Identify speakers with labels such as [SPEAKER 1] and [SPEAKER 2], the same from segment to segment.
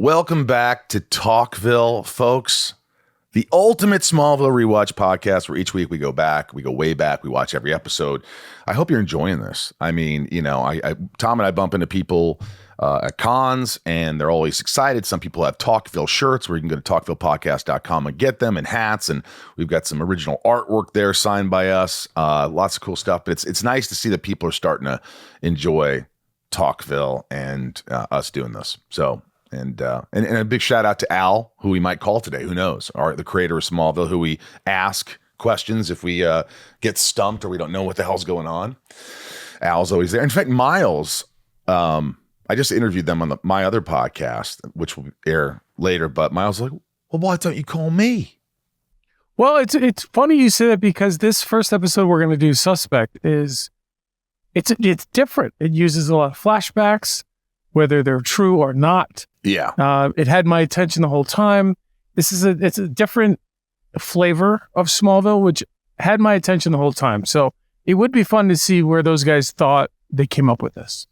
[SPEAKER 1] Welcome back to Talkville, folks. The ultimate Smallville rewatch podcast where each week we go way back, we watch every episode. I hope you're enjoying this. I mean, you know, Tom and I bump into people at cons and they're always excited. Some people have Talkville shirts where you can go to talkvillepodcast.com and get them, and hats, and we've got some original artwork there signed by us. Lots of cool stuff, but it's nice to see that people are starting to enjoy Talkville and us doing this. So, and a big shout out to Al, who we might call today. Who knows? The creator of Smallville, who we ask questions if we get stumped or we don't know what the hell's going on. Al's always there. In fact, Miles, I just interviewed them on my other podcast, which will air later. But Miles was like, well, why don't you call me?
[SPEAKER 2] Well, it's funny you say that, because this first episode we're going to do, Suspect, it's different. It uses a lot of flashbacks, whether they're true or not.
[SPEAKER 1] Yeah.
[SPEAKER 2] It had my attention the whole time. It's a different flavor of Smallville, which had my attention the whole time. So it would be fun to see where those guys thought they came up with this.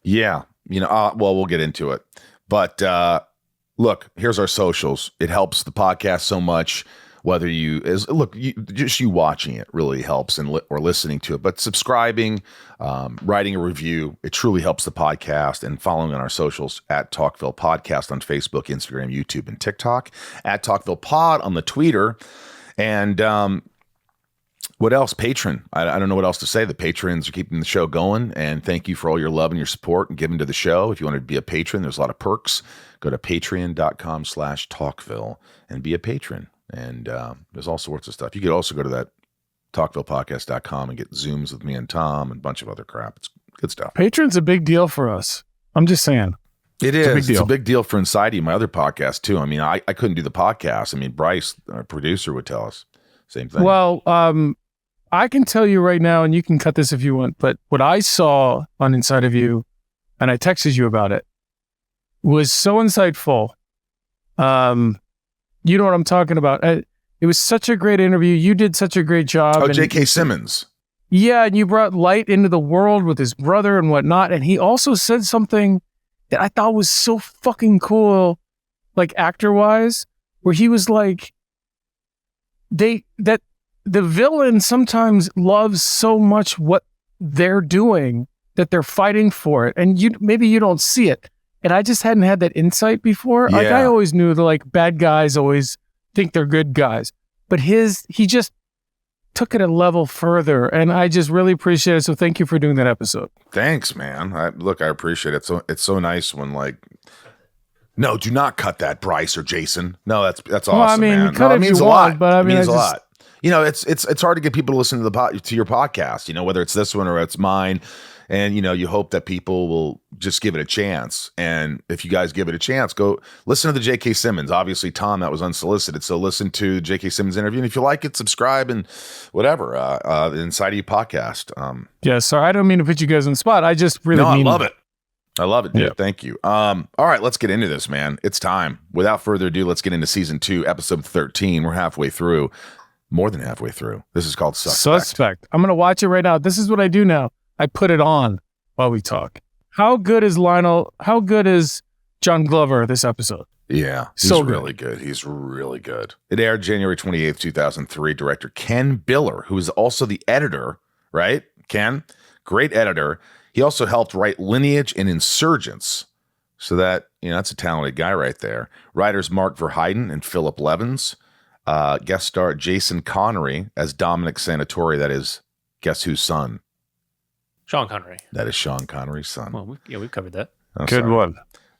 [SPEAKER 1] Yeah. You know, well, we'll get into it. But look, here's our socials. It helps the podcast so much. Whether you watching it really helps, or listening to it. But subscribing, writing a review, it truly helps the podcast. And following on our socials at Talkville Podcast on Facebook, Instagram, YouTube, and TikTok. At Talkville Pod on the Twitter. And what else? Patron. I don't know what else to say. The patrons are keeping the show going. And thank you for all your love and your support and giving to the show. If you want to be a patron, there's a lot of perks. Go to patreon.com/Talkville and be a patron. And there's all sorts of stuff. You could also go to that talkvillepodcast.com and get Zooms with me and Tom and a bunch of other crap. It's good stuff.
[SPEAKER 2] Patron's a big deal for us. I'm just saying.
[SPEAKER 1] It is. It's a big deal for Inside my other podcast, too. I mean, I couldn't do the podcast. I mean, Bryce, our producer, would tell us. Same thing.
[SPEAKER 2] Well, I can tell you right now, and you can cut this if you want, but what I saw on Inside of You, and I texted you about it, was so insightful. You know what I'm talking about. It was such a great interview. You did such a great job.
[SPEAKER 1] Oh, J.K. Simmons.
[SPEAKER 2] Yeah, and you brought light into the world with his brother and whatnot. And he also said something that I thought was so fucking cool, like actor-wise, where he was like, that the villain sometimes loves so much what they're doing that they're fighting for it. And maybe you don't see it. And I just hadn't had that insight before.
[SPEAKER 1] Yeah.
[SPEAKER 2] Like, I always knew that, like, bad guys always think they're good guys. But he just took it a level further, and I just really appreciate it. So thank you for doing that episode.
[SPEAKER 1] Thanks, man. I appreciate it. It's so nice when, like, no, do not cut that, Bryce or Jason. No, that's awesome,
[SPEAKER 2] well, I mean,
[SPEAKER 1] man.
[SPEAKER 2] cut
[SPEAKER 1] no,
[SPEAKER 2] it
[SPEAKER 1] means a
[SPEAKER 2] want,
[SPEAKER 1] lot.
[SPEAKER 2] But I mean,
[SPEAKER 1] it means a lot. You know, it's hard to get people to listen to to your podcast. You know, whether it's this one or it's mine. And, you know, you hope that people will just give it a chance. And if you guys give it a chance, go listen to the J.K. Simmons. Obviously, Tom, that was unsolicited. So listen to the J.K. Simmons interview. And if you like it, subscribe and whatever. The Inside of You podcast.
[SPEAKER 2] Yeah, sorry, I don't mean to put you guys on the spot. I just really
[SPEAKER 1] I love it. I love it, dude.
[SPEAKER 2] Yeah.
[SPEAKER 1] Thank you. All right, let's get into this, man. It's time. Without further ado, let's get into season 2, episode 13. We're halfway through. More than halfway through. This is called Suspect.
[SPEAKER 2] I'm going to watch it right now. This is what I do now. I put it on while we talk. How good is Lionel? How good is John Glover this episode?
[SPEAKER 1] Yeah, he's
[SPEAKER 2] so good.
[SPEAKER 1] Really good. He's really good. It aired January 28th, 2003. Director Ken Biller, who is also the editor, right? Ken, great editor. He also helped write Lineage and Insurgents. So that, you know, that's a talented guy right there. Writers Mark Verheiden and Philip Levins. Guest star Jason Connery as Dominic Sanatori. That is, guess whose son?
[SPEAKER 3] Sean Connery.
[SPEAKER 1] That is Sean Connery's son.
[SPEAKER 3] Well, we've covered that.
[SPEAKER 1] Oh,
[SPEAKER 2] Good
[SPEAKER 1] sorry.
[SPEAKER 2] one.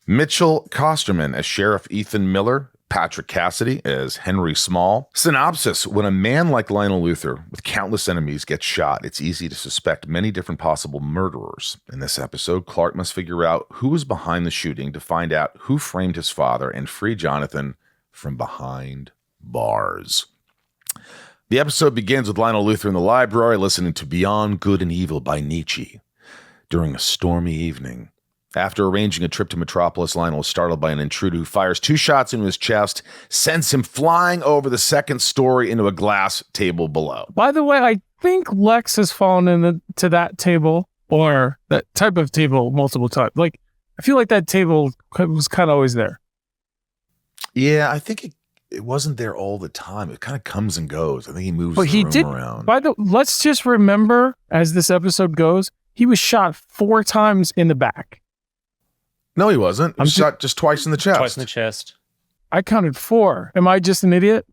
[SPEAKER 1] Mitchell Kosterman as Sheriff Ethan Miller. Patrick Cassidy as Henry Small. Synopsis: when a man like Lionel Luthor with countless enemies gets shot, it's easy to suspect many different possible murderers. In this episode, Clark must figure out who was behind the shooting to find out who framed his father and free Jonathan from behind bars. The episode begins with Lionel Luthor in the library listening to Beyond Good and Evil by Nietzsche during a stormy evening. After arranging a trip to Metropolis, Lionel is startled by an intruder who fires 2 shots into his chest, sends him flying over the second story into a glass table below.
[SPEAKER 2] By the way, I think Lex has fallen into that table, or that type of table, multiple times. Like, I feel like that table was kind of always there.
[SPEAKER 1] Yeah, I think it wasn't there all the time. It kind of comes and goes. I think he moves
[SPEAKER 2] But
[SPEAKER 1] the room around.
[SPEAKER 2] Let's just remember, as this episode goes, he was shot 4 times in the back.
[SPEAKER 1] No, he wasn't. He was shot just twice in the chest.
[SPEAKER 3] Twice in the chest.
[SPEAKER 2] I counted 4. Am I just an idiot?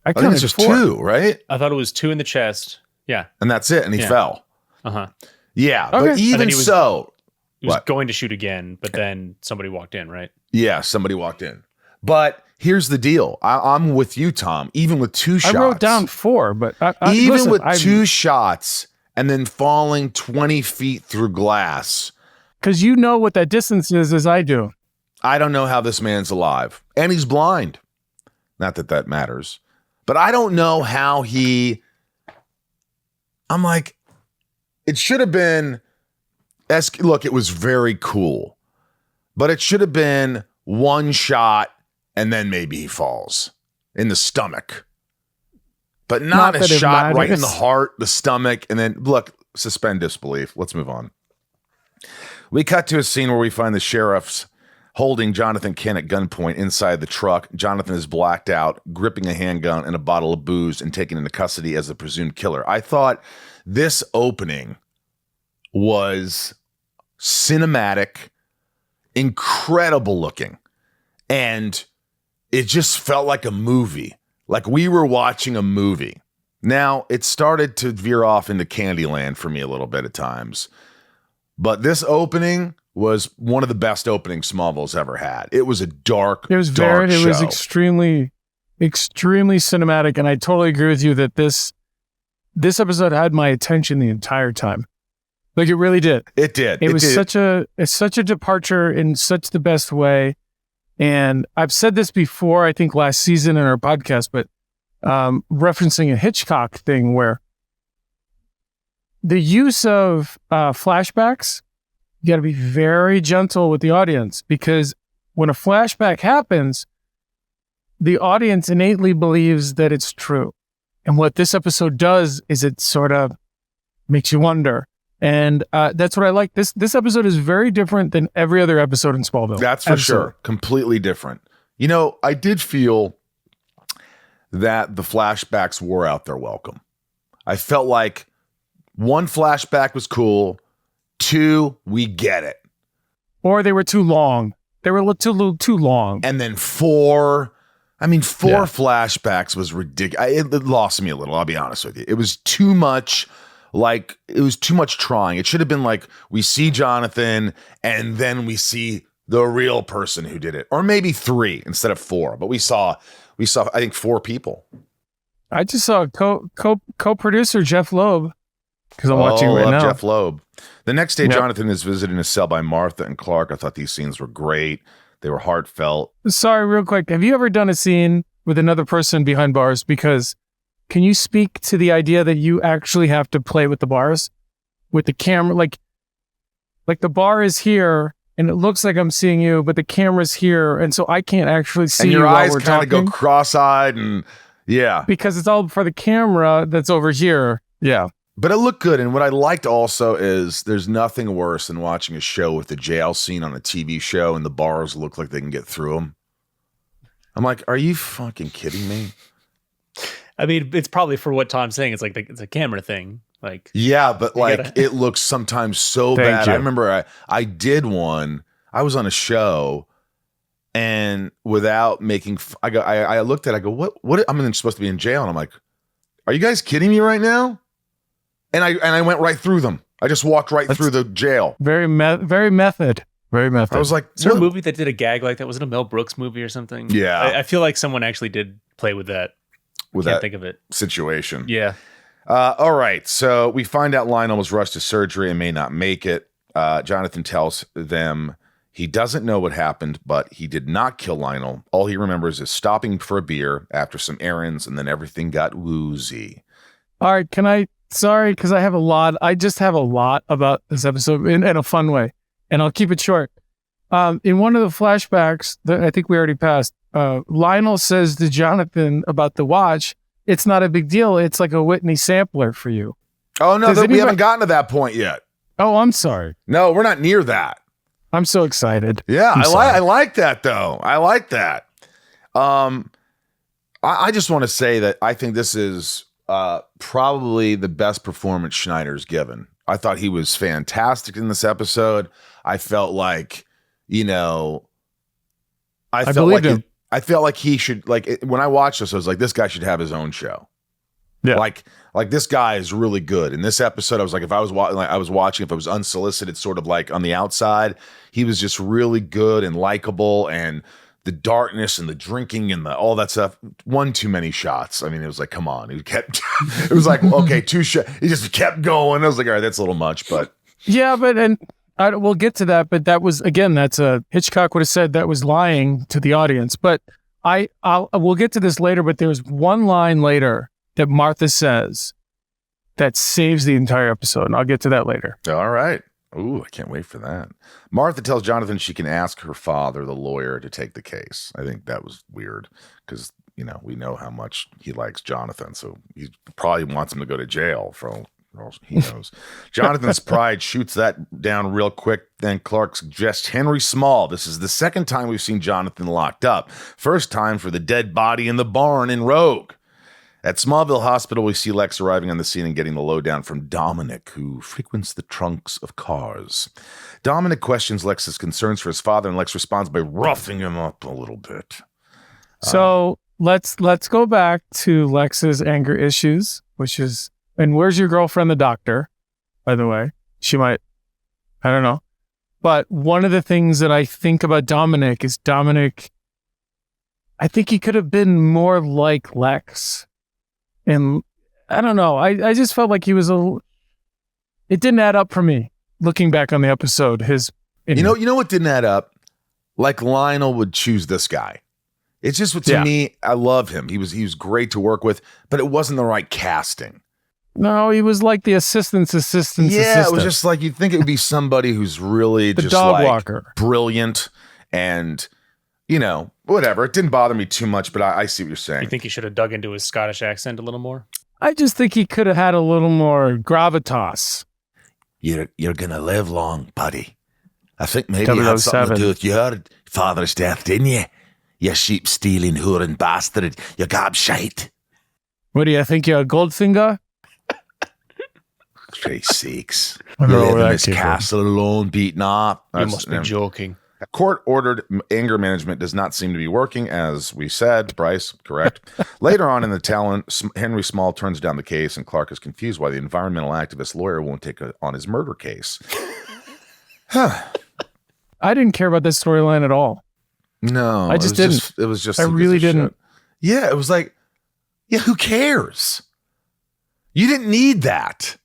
[SPEAKER 1] I think it's just
[SPEAKER 2] 4.
[SPEAKER 1] 2, right?
[SPEAKER 3] I thought it was 2 in the chest. Yeah.
[SPEAKER 1] And that's it. And he fell.
[SPEAKER 3] Uh-huh.
[SPEAKER 1] Yeah,
[SPEAKER 2] Okay.
[SPEAKER 1] but even so...
[SPEAKER 3] He was going to shoot again, but then somebody walked in, right?
[SPEAKER 1] Yeah, somebody walked in. But here's the deal. I'm with you, Tom. Even with 2 shots.
[SPEAKER 2] I wrote down 4, but...
[SPEAKER 1] Even with 2 shots and then falling 20 feet through glass...
[SPEAKER 2] Because you know what that distance is as I do.
[SPEAKER 1] I don't know how this man's alive. And he's blind. Not that that matters. But I don't know how he... I'm like, it should have been... Look, it was very cool. But it should have been 1 shot and then maybe he falls in the stomach. But not a shot right in the heart, the stomach, and then, look, suspend disbelief. Let's move on. We cut to a scene where we find the sheriffs holding Jonathan Kent at gunpoint inside the truck. Jonathan is blacked out, gripping a handgun and a bottle of booze and taken into custody as the presumed killer. I thought this opening was cinematic, incredible looking, and it just felt like a movie, like we were watching a movie. Now, it started to veer off into Candyland for me a little bit at times. But this opening was one of the best openings Smallville's ever had. It was a dark,
[SPEAKER 2] It was
[SPEAKER 1] dark show.
[SPEAKER 2] It was extremely, extremely cinematic, and I totally agree with you that this episode had my attention the entire time. Like it really did.
[SPEAKER 1] It did.
[SPEAKER 2] It was such a departure in such the best way. And I've said this before, I think last season in our podcast, but referencing a Hitchcock thing where the use of flashbacks, you got to be very gentle with the audience, because when a flashback happens, the audience innately believes that it's true. And what this episode does is it sort of makes you wonder. And that's what I like. This episode is very different than every other episode in Smallville.
[SPEAKER 1] That's for sure. Completely different. You know, I did feel that the flashbacks wore out their welcome. I felt like 1 flashback was cool. 2, we get it.
[SPEAKER 2] Or they were too long. They were a little too long.
[SPEAKER 1] And then 4 flashbacks was ridiculous. It lost me a little, I'll be honest with you. It was too much. Like, it was too much trying. It should have been like, we see Jonathan and then we see the real person who did it. Or maybe 3 instead of 4. But we saw, I think, 4 people.
[SPEAKER 2] I just saw co-producer Jeff Loeb, because I'm watching right now.
[SPEAKER 1] Jeff Loeb. The next day, Jonathan is visited in his cell by Martha and Clark. I thought these scenes were great. They were heartfelt.
[SPEAKER 2] Sorry, real quick. Have you ever done a scene with another person behind bars? Because can you speak to the idea that you actually have to play with the bars? With the camera, like the bar is here, and it looks like I'm seeing you, but the camera's here, and so I can't actually see
[SPEAKER 1] and
[SPEAKER 2] you
[SPEAKER 1] your
[SPEAKER 2] while
[SPEAKER 1] eyes
[SPEAKER 2] we're
[SPEAKER 1] kind of
[SPEAKER 2] talking.
[SPEAKER 1] go cross-eyed, and yeah.
[SPEAKER 2] Because it's all for the camera that's over here. Yeah.
[SPEAKER 1] But it looked good, and what I liked also is there's nothing worse than watching a show with the jail scene on a TV show, and the bars look like they can get through them. I'm like, are you fucking kidding me?
[SPEAKER 3] I mean, it's probably for what Tom's saying. It's like it's a camera thing. Like,
[SPEAKER 1] yeah, but like it looks sometimes so bad. I remember I did one. I was on a show, and without making, I looked at it, I go, what? I'm supposed to be in jail, and I'm like, are you guys kidding me right now? And I went right through them. I just walked right through the jail.
[SPEAKER 2] Very method. Very method.
[SPEAKER 1] I was like,
[SPEAKER 3] is there a movie that did a gag like that? Was it a Mel Brooks movie or something?
[SPEAKER 1] Yeah,
[SPEAKER 3] I feel like someone actually did play with that. Can't think of it.
[SPEAKER 1] Situation.
[SPEAKER 3] Yeah.
[SPEAKER 1] All right. So we find out Lionel was rushed to surgery and may not make it. Jonathan tells them he doesn't know what happened, but he did not kill Lionel. All he remembers is stopping for a beer after some errands, and then everything got woozy.
[SPEAKER 2] All right. Sorry, because I have a lot. I just have a lot about this episode in a fun way, and I'll keep it short. In one of the flashbacks that I think we already passed, Lionel says to Jonathan about the watch, it's not a big deal. It's like a Whitney Sampler for you.
[SPEAKER 1] Oh, no, we haven't gotten to that point yet.
[SPEAKER 2] Oh, I'm sorry.
[SPEAKER 1] No, we're not near that.
[SPEAKER 2] I'm so excited.
[SPEAKER 1] Yeah, I like that, though. I like that. I just want to say that I think this is probably the best performance Schneider's given. I thought he was fantastic in this episode. I felt like, I felt like he should, when I watched this, I was like, this guy should have his own show.
[SPEAKER 2] Yeah.
[SPEAKER 1] Like this guy is really good. In this episode, I was like, if I was watching, if I was unsolicited, sort of like on the outside, he was just really good and likable, and the darkness and the drinking and all that stuff. One too many shots. I mean, it was like, come on. It was like, okay, 2 shots. He just kept going. I was like, all right, that's a little much, but.
[SPEAKER 2] Yeah, we'll get to that, but that was, again, Hitchcock would have said that was lying to the audience. But we'll get to this later, but there's one line later that Martha says that saves the entire episode, and I'll get to that later.
[SPEAKER 1] All right. Ooh, I can't wait for that. Martha tells Jonathan she can ask her father, the lawyer, to take the case. I think that was weird because, we know how much he likes Jonathan, so he probably wants him to go to jail for all he knows. Jonathan's pride shoots that down real quick. Then Clark suggests Henry Small. This is the second time we've seen Jonathan locked up. First time for the dead body in the barn in Rogue. At Smallville Hospital, we see Lex arriving on the scene and getting the lowdown from Dominic, who frequents the trunks of cars. Dominic questions Lex's concerns for his father, and Lex responds by roughing him up a little bit.
[SPEAKER 2] So let's go back to Lex's anger issues, which is, and where's your girlfriend, the doctor, by the way? I don't know. But one of the things that I think about Dominic is I think he could have been more like Lex. And I don't know. I just felt like he was it didn't add up for me looking back on the episode. You
[SPEAKER 1] know what didn't add up? Like Lionel would choose this guy. It's just to me, I love him. He was great to work with, but it wasn't the right casting.
[SPEAKER 2] No, he was like the assistant's assistant.
[SPEAKER 1] Yeah, it was just like you'd think it would be somebody who's really
[SPEAKER 2] the
[SPEAKER 1] just
[SPEAKER 2] dog
[SPEAKER 1] like
[SPEAKER 2] walker,
[SPEAKER 1] brilliant, and whatever. It didn't bother me too much, but I see what you're saying.
[SPEAKER 3] You think he should have dug into his Scottish accent a little more?
[SPEAKER 2] I just think he could have had a little more gravitas.
[SPEAKER 4] You're gonna live long, buddy. I think maybe you had something to do with your father's death, didn't you? You sheep-stealing, whoring bastard. You gobshite.
[SPEAKER 2] What do you think, you're a Goldfinger?
[SPEAKER 4] Christ's sakes.
[SPEAKER 2] I
[SPEAKER 4] You
[SPEAKER 2] don't know
[SPEAKER 4] live
[SPEAKER 2] where
[SPEAKER 4] in
[SPEAKER 2] that
[SPEAKER 4] this
[SPEAKER 2] came from.
[SPEAKER 4] castle alone, beaten up.
[SPEAKER 3] You must be joking.
[SPEAKER 1] Court-ordered anger management does not seem to be working, as we said. Bryce, correct. Later on in the talent, Henry Small turns down the case, and Clark is confused why the environmental activist lawyer won't take on his murder case.
[SPEAKER 2] I didn't care about this storyline at all.
[SPEAKER 1] No,
[SPEAKER 2] I just didn't.
[SPEAKER 1] It was just.
[SPEAKER 2] I really didn't.
[SPEAKER 1] Shit. Yeah, it was like, who cares? You didn't need that.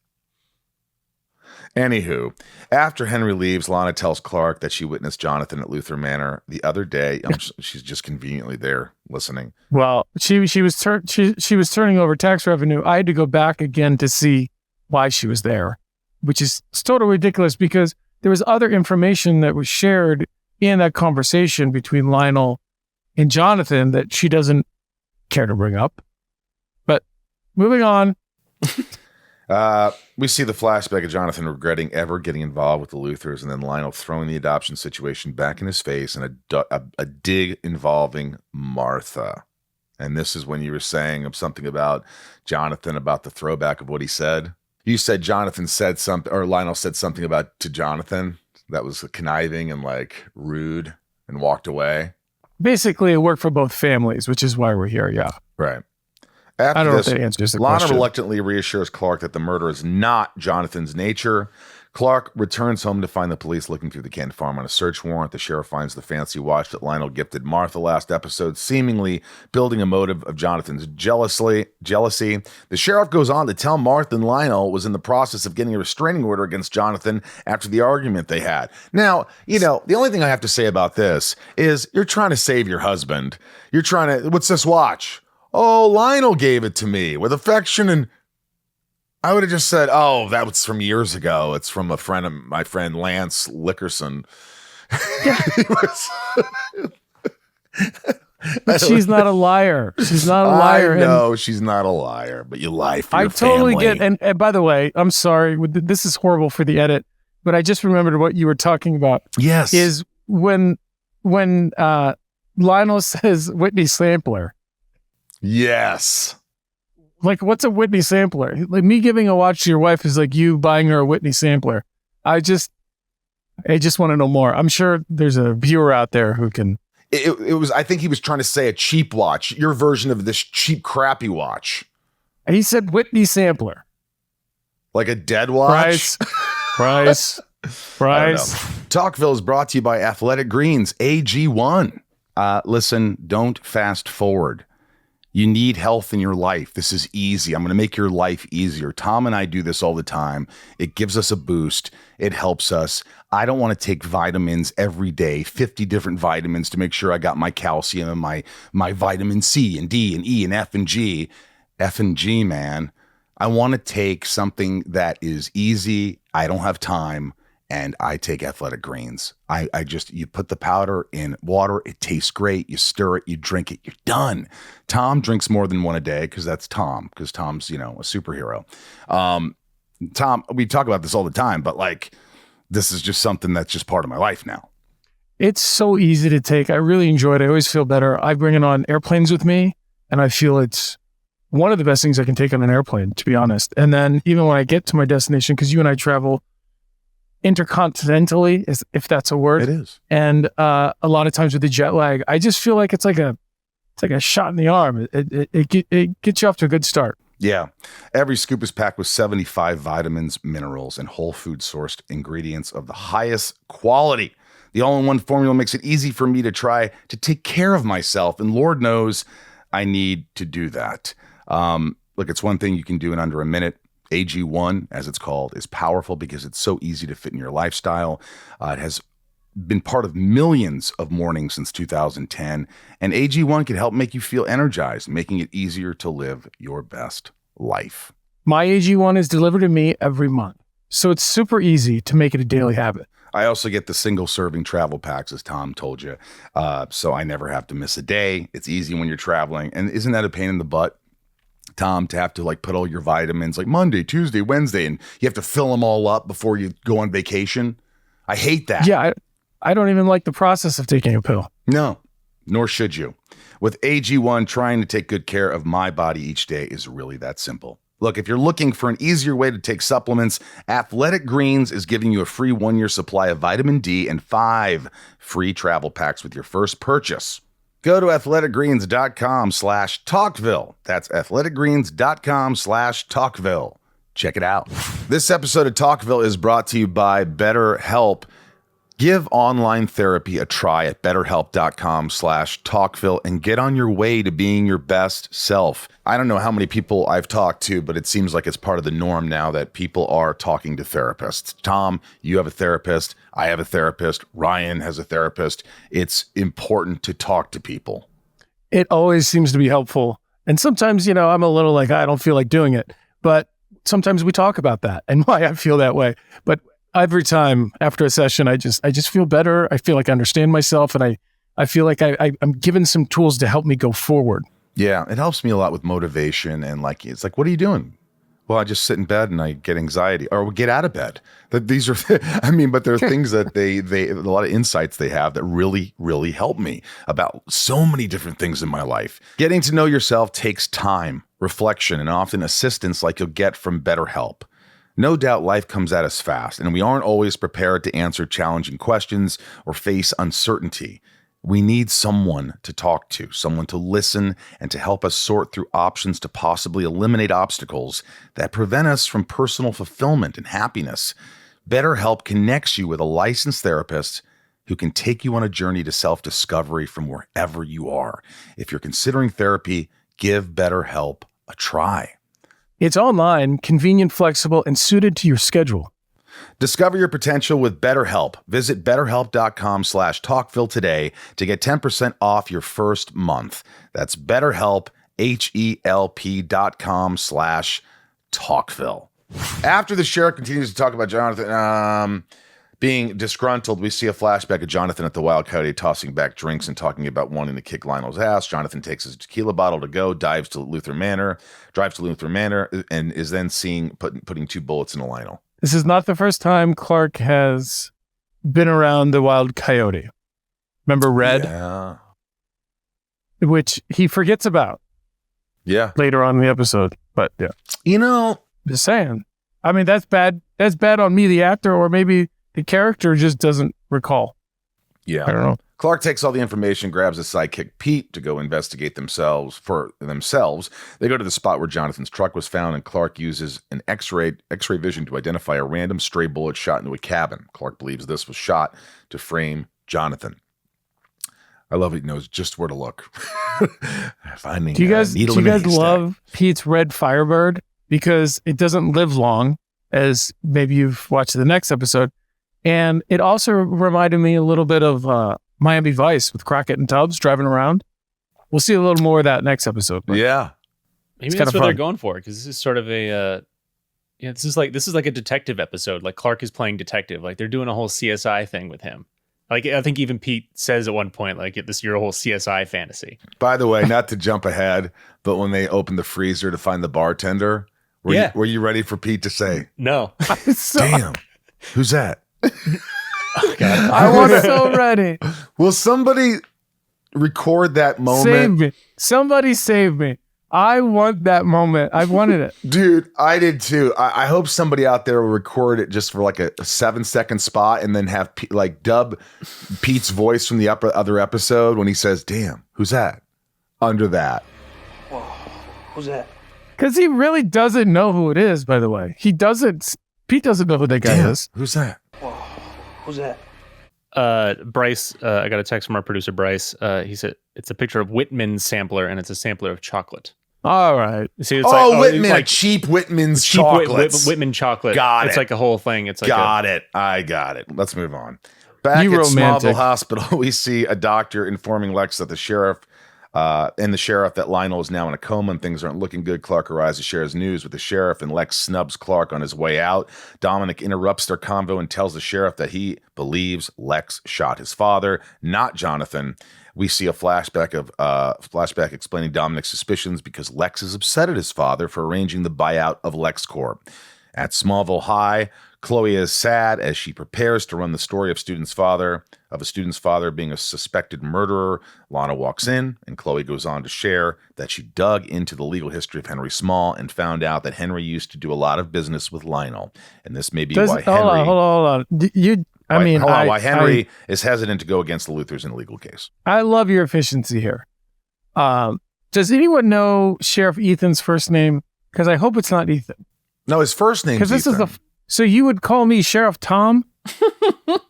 [SPEAKER 1] Anywho, after Henry leaves, Lana tells Clark that she witnessed Jonathan at Luther Manor the other day. She's just conveniently there listening.
[SPEAKER 2] Well, she was turning over tax revenue. I had to go back again to see why she was there, which is totally ridiculous because there was other information that was shared in that conversation between Lionel and Jonathan that she doesn't care to bring up. But moving on.
[SPEAKER 1] We see the flashback of Jonathan regretting ever getting involved with the Luthers, and then Lionel throwing the adoption situation back in his face, and a dig involving Martha. And this is when you were saying something about Jonathan, about the throwback of what he said. You said Jonathan said something, or Lionel said something to Jonathan that was conniving and like rude, and walked away.
[SPEAKER 2] Basically, it worked for both families, which is why we're here. Yeah.
[SPEAKER 1] Right. After
[SPEAKER 2] I don't
[SPEAKER 1] this,
[SPEAKER 2] know if that answers the
[SPEAKER 1] Lana
[SPEAKER 2] question.
[SPEAKER 1] reluctantly reassures Clark that the murder is not Jonathan's nature. Clark returns home to find the police looking through the canned farm on a search warrant. The sheriff finds the fancy watch that Lionel gifted Martha last episode, seemingly building a motive of Jonathan's jealousy. The sheriff goes on to tell Martha and Lionel was in the process of getting a restraining order against Jonathan after the argument they had. Now, the only thing I have to say about this is you're trying to save your husband. You're trying to, what's this watch? Oh, Lionel gave it to me with affection, and I would have just said, oh, that was from years ago. It's from my friend Lance Lickerson.
[SPEAKER 2] But she's not a liar. She's not a liar.
[SPEAKER 1] No, she's not a liar, but you lie for your
[SPEAKER 2] totally
[SPEAKER 1] family.
[SPEAKER 2] get, and by the way, I'm sorry, this is horrible for the edit, but I just remembered what you were talking about.
[SPEAKER 1] Yes.
[SPEAKER 2] Is when Lionel says Whitney Sampler.
[SPEAKER 1] Yes.
[SPEAKER 2] Like, what's a Whitney Sampler? Like, me giving a watch to your wife is like you buying her a Whitney Sampler. I just want to know more. I'm sure there's a viewer out there who can.
[SPEAKER 1] It was, I think he was trying to say a cheap watch, your version of this cheap, crappy watch.
[SPEAKER 2] He said Whitney Sampler.
[SPEAKER 1] Like a dead watch?
[SPEAKER 2] Price.
[SPEAKER 1] Talkville is brought to you by Athletic Greens, AG1. Listen, don't fast forward. You need health in your life. This is easy. I'm going to make your life easier. Tom and I do this all the time. It gives us a boost. It helps us. I don't want to take vitamins every day, 50 different vitamins to make sure I got my calcium and my vitamin C and D and E and F and G. F and G, man. I want to take something that is easy. I don't have time. And I take Athletic Greens. You put the powder in water. It tastes great. You stir it, you drink it, you're done. Tom drinks more than one a day because that's Tom, because Tom's, a superhero. Tom, we talk about this all the time, but like, this is just something that's just part of my life now.
[SPEAKER 2] It's so easy to take. I really enjoy it. I always feel better. I bring it on airplanes with me, and I feel it's one of the best things I can take on an airplane, to be honest. And then even when I get to my destination, because you and I travel intercontinentally, if that's a word.
[SPEAKER 1] It is.
[SPEAKER 2] And a lot of times with the jet lag, I just feel like it's like a shot in the arm. It gets you off to a good start.
[SPEAKER 1] Yeah. Every scoop is packed with 75 vitamins, minerals, and whole food sourced ingredients of the highest quality. The all-in-one formula makes it easy for me to try to take care of myself. And Lord knows I need to do that. Look, it's one thing you can do in under a minute. AG1, as it's called, is powerful because it's so easy to fit in your lifestyle. It has been part of millions of mornings since 2010, and AG1 can help make you feel energized, making it easier to live your best life.
[SPEAKER 2] My AG1 is delivered to me every month, so it's super easy to make it a daily habit.
[SPEAKER 1] I also get the single-serving travel packs, as Tom told you, so I never have to miss a day. It's easy when you're traveling, and isn't that a pain in the butt, Tom, to have to like put all your vitamins like Monday, Tuesday, Wednesday, and you have to fill them all up before you go on vacation? I hate that.
[SPEAKER 2] Yeah, I don't even like the process of taking a pill.
[SPEAKER 1] No, nor should you. With AG1, trying to take good care of my body each day is really that simple. Look, if you're looking for an easier way to take supplements, Athletic Greens is giving you a free 1-year supply of vitamin D and 5 free travel packs with your first purchase. Go to athleticgreens.com/talkville. That's athleticgreens.com/talkville. Check it out. This episode of Talkville is brought to you by BetterHelp. Give online therapy a try at betterhelp.com/talkville and get on your way to being your best self. I don't know how many people I've talked to, but it seems like it's part of the norm now that people are talking to therapists. Tom, you have a therapist. I have a therapist. Ryan has a therapist. It's important to talk to people.
[SPEAKER 2] It always seems to be helpful. And sometimes, I'm a little like, I don't feel like doing it. But sometimes we talk about that and why I feel that way. But every time after a session, I just feel better. I feel like I understand myself, and I feel like I'm given some tools to help me go forward.
[SPEAKER 1] Yeah, it helps me a lot with motivation, and like, it's like, what are you doing? Well, I just sit in bed and I get anxiety, or get out of bed. These are, but there are things that they a lot of insights they have that really, really help me about so many different things in my life. Getting to know yourself takes time, reflection, and often assistance like you'll get from BetterHelp. No doubt life comes at us fast, and we aren't always prepared to answer challenging questions or face uncertainty. We need someone to talk to, someone to listen, and to help us sort through options to possibly eliminate obstacles that prevent us from personal fulfillment and happiness. BetterHelp connects you with a licensed therapist who can take you on a journey to self-discovery from wherever you are. If you're considering therapy, give BetterHelp a try.
[SPEAKER 2] It's online, convenient, flexible, and suited to your schedule.
[SPEAKER 1] Discover your potential with BetterHelp. Visit betterhelp.com/talkville today to get 10% off your first month. That's BetterHelp, HELP.com/talkville. After the sheriff continues to talk about Jonathan being disgruntled, we see a flashback of Jonathan at the Wild Coyote tossing back drinks and talking about wanting to kick Lionel's ass. Jonathan takes his tequila bottle to go, drives to Luther Manor, and is then seen putting 2 bullets into Lionel.
[SPEAKER 2] This is not the first time Clark has been around the Wild Coyote. Remember Red?
[SPEAKER 1] Yeah.
[SPEAKER 2] which he forgets about later on in the episode. But yeah, just saying. I mean, that's bad. That's bad on me, the actor, or maybe the character just doesn't recall.
[SPEAKER 1] Yeah,
[SPEAKER 2] I don't know.
[SPEAKER 1] Clark takes all the information, grabs his sidekick Pete to go investigate themselves. They go to the spot where Jonathan's truck was found, and Clark uses an X-ray vision to identify a random stray bullet shot into a cabin. Clark believes this was shot to frame Jonathan. I love it. He knows just where to look. Finding
[SPEAKER 2] do you guys love Pete's red Firebird? Because it doesn't live long, as maybe you've watched the next episode. And it also reminded me a little bit of Miami Vice with Crockett and Tubbs driving around. We'll see a little more of that next episode.
[SPEAKER 1] Yeah.
[SPEAKER 3] Maybe that's what they're going for, because this is sort of this is like a detective episode. Like Clark is playing detective. Like they're doing a whole CSI thing with him. Like I think even Pete says at one point, like, this is your whole CSI fantasy.
[SPEAKER 1] By the way, not to jump ahead, but when they open the freezer to find the bartender, were you ready for Pete to say,
[SPEAKER 3] no?
[SPEAKER 1] Damn, who's that?
[SPEAKER 3] Oh, God.
[SPEAKER 2] I was so ready.
[SPEAKER 1] Will somebody record that moment?
[SPEAKER 2] Save me. Somebody save me. I want that moment. I wanted it.
[SPEAKER 1] Dude, I did too. I hope somebody out there will record it just for like a 7-second spot and then have dub Pete's voice from the other episode when he says, damn, who's that? Under that.
[SPEAKER 5] Whoa, who's that?
[SPEAKER 2] Because he really doesn't know who it is, by the way. Pete doesn't know who that guy is.
[SPEAKER 1] Who's that?
[SPEAKER 5] Whoa, who's that?
[SPEAKER 3] Bryce, I got a text from our producer, Bryce. He said it's a picture of Whitmans Sampler, and it's a sampler of chocolate.
[SPEAKER 2] All right.
[SPEAKER 3] See, it's
[SPEAKER 1] Whitman,
[SPEAKER 3] like
[SPEAKER 1] cheap Whitman's chocolates.
[SPEAKER 3] Whitman chocolate.
[SPEAKER 1] Got it.
[SPEAKER 3] It's like a whole thing. It's like
[SPEAKER 1] I got it. Let's move on. Back at
[SPEAKER 2] romantic.
[SPEAKER 1] Smallville Hospital, we see a doctor informing Lex that the sheriff that Lionel is now in a coma and things aren't looking good. Clark arrives to share his news with the sheriff, and Lex snubs Clark on his way out. Dominic interrupts their convo and tells the sheriff that he believes Lex shot his father, not Jonathan. We see a flashback explaining Dominic's suspicions because Lex is upset at his father for arranging the buyout of LexCorp. At Smallville High, Chloe is sad as she prepares to run the story of a student's father being a suspected murderer. Lana walks in, and Chloe goes on to share that she dug into the legal history of Henry Small and found out that Henry used to do a lot of business with Lionel. And this may be why Henry...
[SPEAKER 2] Hold on.
[SPEAKER 1] Why Henry is hesitant to go against the Luthers in a legal case.
[SPEAKER 2] I love your efficiency here. Does anyone know Sheriff Ethan's first name? Because I hope it's not Ethan.
[SPEAKER 1] No, his first name's Ethan.
[SPEAKER 2] So you would call me Sheriff Tom?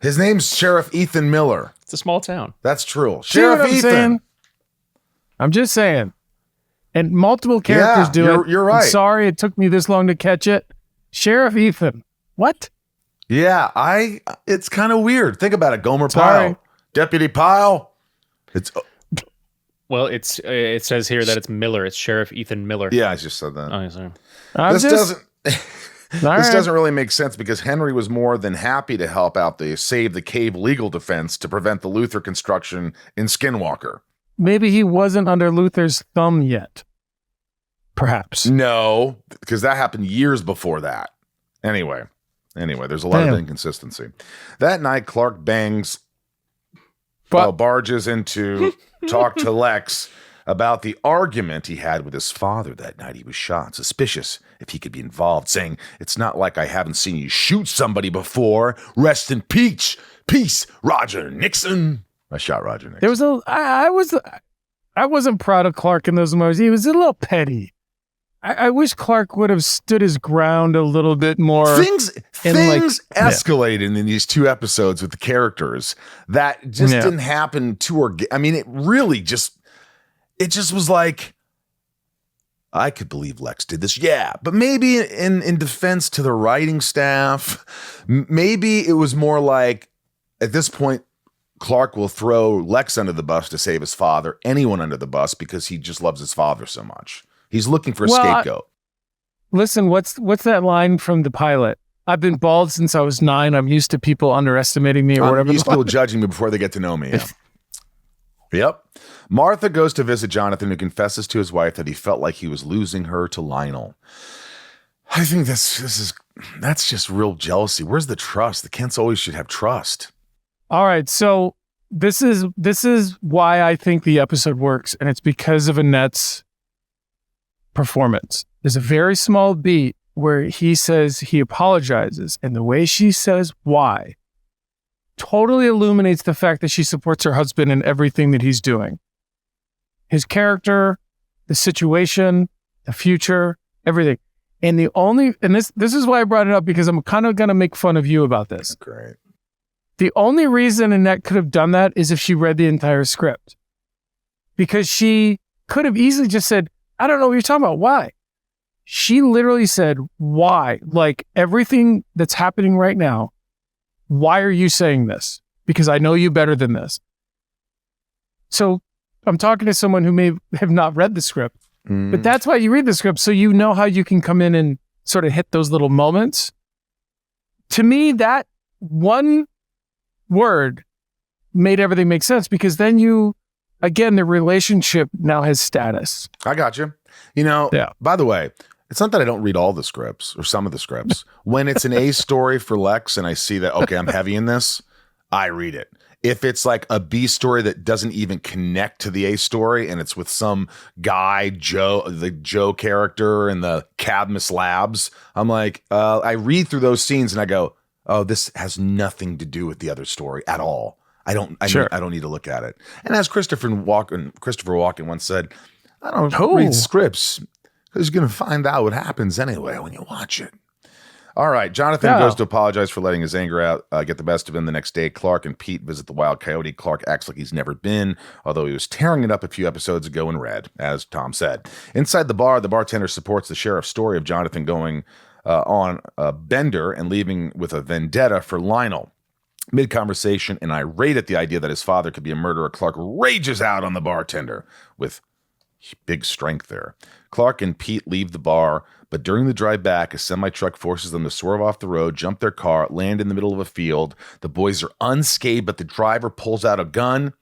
[SPEAKER 1] His name's Sheriff Ethan Miller.
[SPEAKER 3] It's a small town.
[SPEAKER 1] That's true.
[SPEAKER 2] Sheriff Ethan. Saying? I'm just saying. And multiple characters do it.
[SPEAKER 1] You're right.
[SPEAKER 2] I'm sorry it took me this long to catch it. Sheriff Ethan. What?
[SPEAKER 1] Yeah, it's kind of weird. Think about it. Gomer
[SPEAKER 2] Sorry.
[SPEAKER 1] Pyle. Deputy Pyle.
[SPEAKER 3] Well, it says here that it's Miller. It's Sheriff Ethan Miller.
[SPEAKER 1] Yeah, I just said that.
[SPEAKER 3] Oh, sorry.
[SPEAKER 1] This doesn't really make sense because Henry was more than happy to help out the Save the Cave legal defense to prevent the Luthor construction in Skinwalker.
[SPEAKER 2] Maybe he wasn't under Luther's thumb yet. Perhaps.
[SPEAKER 1] No, because that happened years before that. Anyway, there's a lot of inconsistency. That night, Clark barges in to talk to Lex about the argument he had with his father that night he was shot. Suspicious if he could be involved, saying, "It's not like I haven't seen you shoot somebody before. Rest in peace, Roger Nixon." I shot Roger Nixon.
[SPEAKER 2] There was I wasn't proud of Clark in those moments. He was a little petty. I wish Clark would have stood his ground a little bit more.
[SPEAKER 1] Things escalated in these 2 episodes with the characters that just didn't happen it really just... It just was like, I could believe Lex did this. Yeah, but maybe in defense to the writing staff, maybe it was more like, at this point, Clark will throw Lex under the bus to save his father, anyone under the bus, because he just loves his father so much. He's looking for a scapegoat.
[SPEAKER 2] Listen, what's that line from the pilot? I've been bald since I was 9. I'm used to people underestimating me or whatever.
[SPEAKER 1] I'm used to people judging me before they get to know me. Yeah. Yep. Martha goes to visit Jonathan, who confesses to his wife that he felt like he was losing her to Lionel. I think that's just real jealousy. Where's the trust? The Kents always should have trust.
[SPEAKER 2] All right. So this is why I think the episode works, and it's because of Annette's performance. There's a very small beat where he says he apologizes, and the way she says why totally illuminates the fact that she supports her husband in everything that he's doing. His character, the situation, the future, everything. And this is why I brought it up, because I'm kind of going to make fun of you about this.
[SPEAKER 1] Great.
[SPEAKER 2] The only reason Annette could have done that is if she read the entire script. Because she could have easily just said, I don't know what you're talking about. Why? She literally said, why? Like, everything that's happening right now, why are you saying this? Because I know you better than this. So I'm talking to someone who may have not read the script, but that's why you read the script, so you know how you can come in and sort of hit those little moments. To me, that one word made everything make sense, because then again, the relationship now has status.
[SPEAKER 1] I got you. By the way, it's not that I don't read all the scripts or some of the scripts. When it's an A story for Lex and I see that, okay, I'm heavy in this, I read it. If it's like a B story that doesn't even connect to the A story and it's with some guy, the Joe character in the Cadmus Labs, I'm like, I read through those scenes and I go, oh, this has nothing to do with the other story at all. I don't need to look at it. And as Christopher Walken once said, I don't read scripts because you're going to find out what happens anyway when you watch it. All right. Jonathan goes to apologize for letting his anger out get the best of him the next day. Clark and Pete visit the Wild Coyote. Clark acts like he's never been, although he was tearing it up a few episodes ago in red, as Tom said. Inside the bar, the bartender supports the sheriff's story of Jonathan going on a bender and leaving with a vendetta for Lionel. Mid-conversation and irate at the idea that his father could be a murderer, Clark rages out on the bartender with big strength there. Clark and Pete leave the bar, but during the drive back, a semi-truck forces them to swerve off the road, jump their car, land in the middle of a field. The boys are unscathed, but the driver pulls out a gun,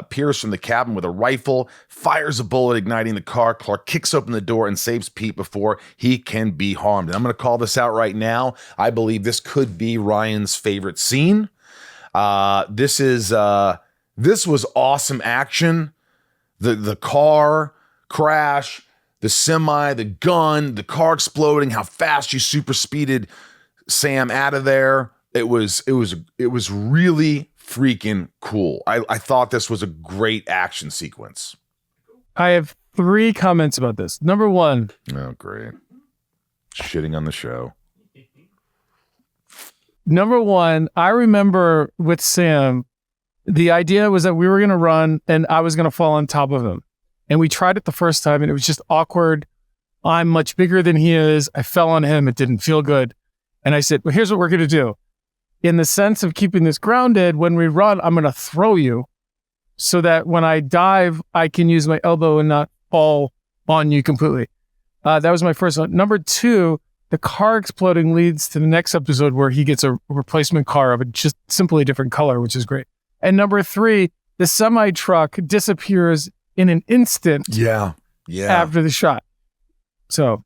[SPEAKER 1] peers from the cabin with a rifle, fires a bullet, igniting the car. Clark kicks open the door and saves Pete before he can be harmed. And I'm going to call this out right now. I believe this could be Ryan's favorite scene. This was awesome action. The car crash, the semi, the gun, the car exploding, how fast you super speeded Sam out of there. It was really freaking cool. I thought this was a great action sequence.
[SPEAKER 2] I have 3 comments about this. Number 1.
[SPEAKER 1] Oh, great. Shitting on the show.
[SPEAKER 2] Number 1, I remember with Sam, the idea was that we were going to run and I was going to fall on top of him. And we tried it the first time and it was just awkward. I'm much bigger than he is. I fell on him. It didn't feel good. And I said, well, here's what we're going to do. In the sense of keeping this grounded, when we run, I'm going to throw you so that when I dive, I can use my elbow and not fall on you completely. That was my first one. Number 2, the car exploding leads to the next episode where he gets a replacement car of a just simply different color, which is great. And number 3, the semi-truck disappears in an instant.
[SPEAKER 1] Yeah.
[SPEAKER 2] After the shot. So.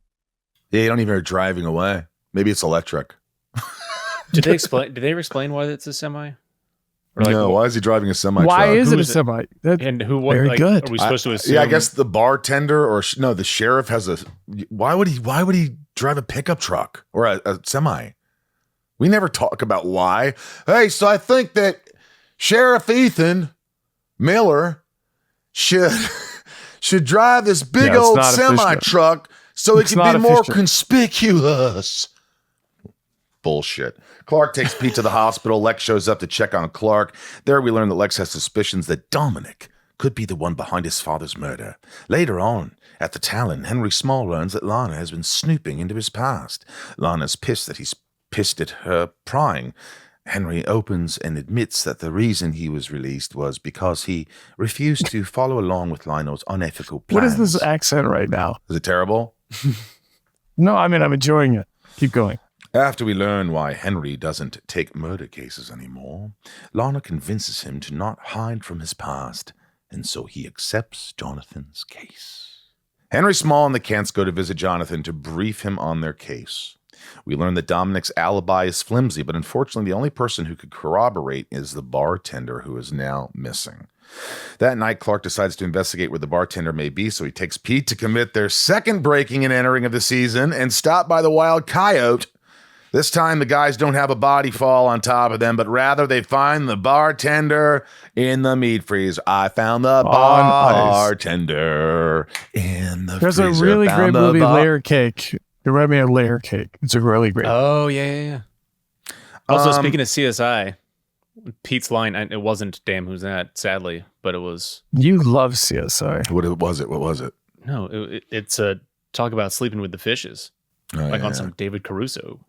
[SPEAKER 1] Yeah, you don't even hear it driving away. Maybe it's electric.
[SPEAKER 3] Did they explain why it's a semi? Or
[SPEAKER 1] no, why is he driving a semi truck?
[SPEAKER 2] Why is it a semi?
[SPEAKER 3] And who? What,
[SPEAKER 2] very good.
[SPEAKER 3] Are we supposed to assume?
[SPEAKER 1] Yeah, I guess the bartender the sheriff has a. Why would he drive a pickup truck or a semi? We never talk about why. Hey, so I think that Sheriff Ethan Miller should drive this big old semi truck so it can be more conspicuous. Bullshit. Clark takes Pete to the hospital. Lex shows up to check on Clark. There we learn that Lex has suspicions that Dominic could be the one behind his father's murder. Later on, at the Talon, Henry Small learns that Lana has been snooping into his past. Lana's pissed that he's pissed at her prying. Henry opens and admits that the reason he was released was because he refused to follow along with Lionel's unethical plans.
[SPEAKER 2] What is this accent right now?
[SPEAKER 1] Is it terrible?
[SPEAKER 2] No, I mean, I'm enjoying it. Keep going.
[SPEAKER 1] After we learn why Henry doesn't take murder cases anymore, Lana convinces him to not hide from his past, and so he accepts Jonathan's case. Henry Small and the Kents go to visit Jonathan to brief him on their case. We learn that Dominic's alibi is flimsy, but unfortunately the only person who could corroborate is the bartender, who is now missing. That night, Clark decides to investigate where the bartender may be, so he takes Pete to commit their second breaking and entering of the season and stop by the wild coyote. This time, the guys don't have a body fall on top of them, but rather they find the bartender in the meat freezer. I found the bartender in the
[SPEAKER 2] There's
[SPEAKER 1] freezer.
[SPEAKER 2] There's a really great movie, Layer Cake. It reminded me of Layer Cake. It's a really great movie.
[SPEAKER 3] Oh, yeah. Also, speaking of CSI, Pete's line, it wasn't "Damn, who's that?" sadly, but it was.
[SPEAKER 2] You love CSI.
[SPEAKER 1] What was it?
[SPEAKER 3] No, it's a talk about sleeping with the fishes, on some David Caruso.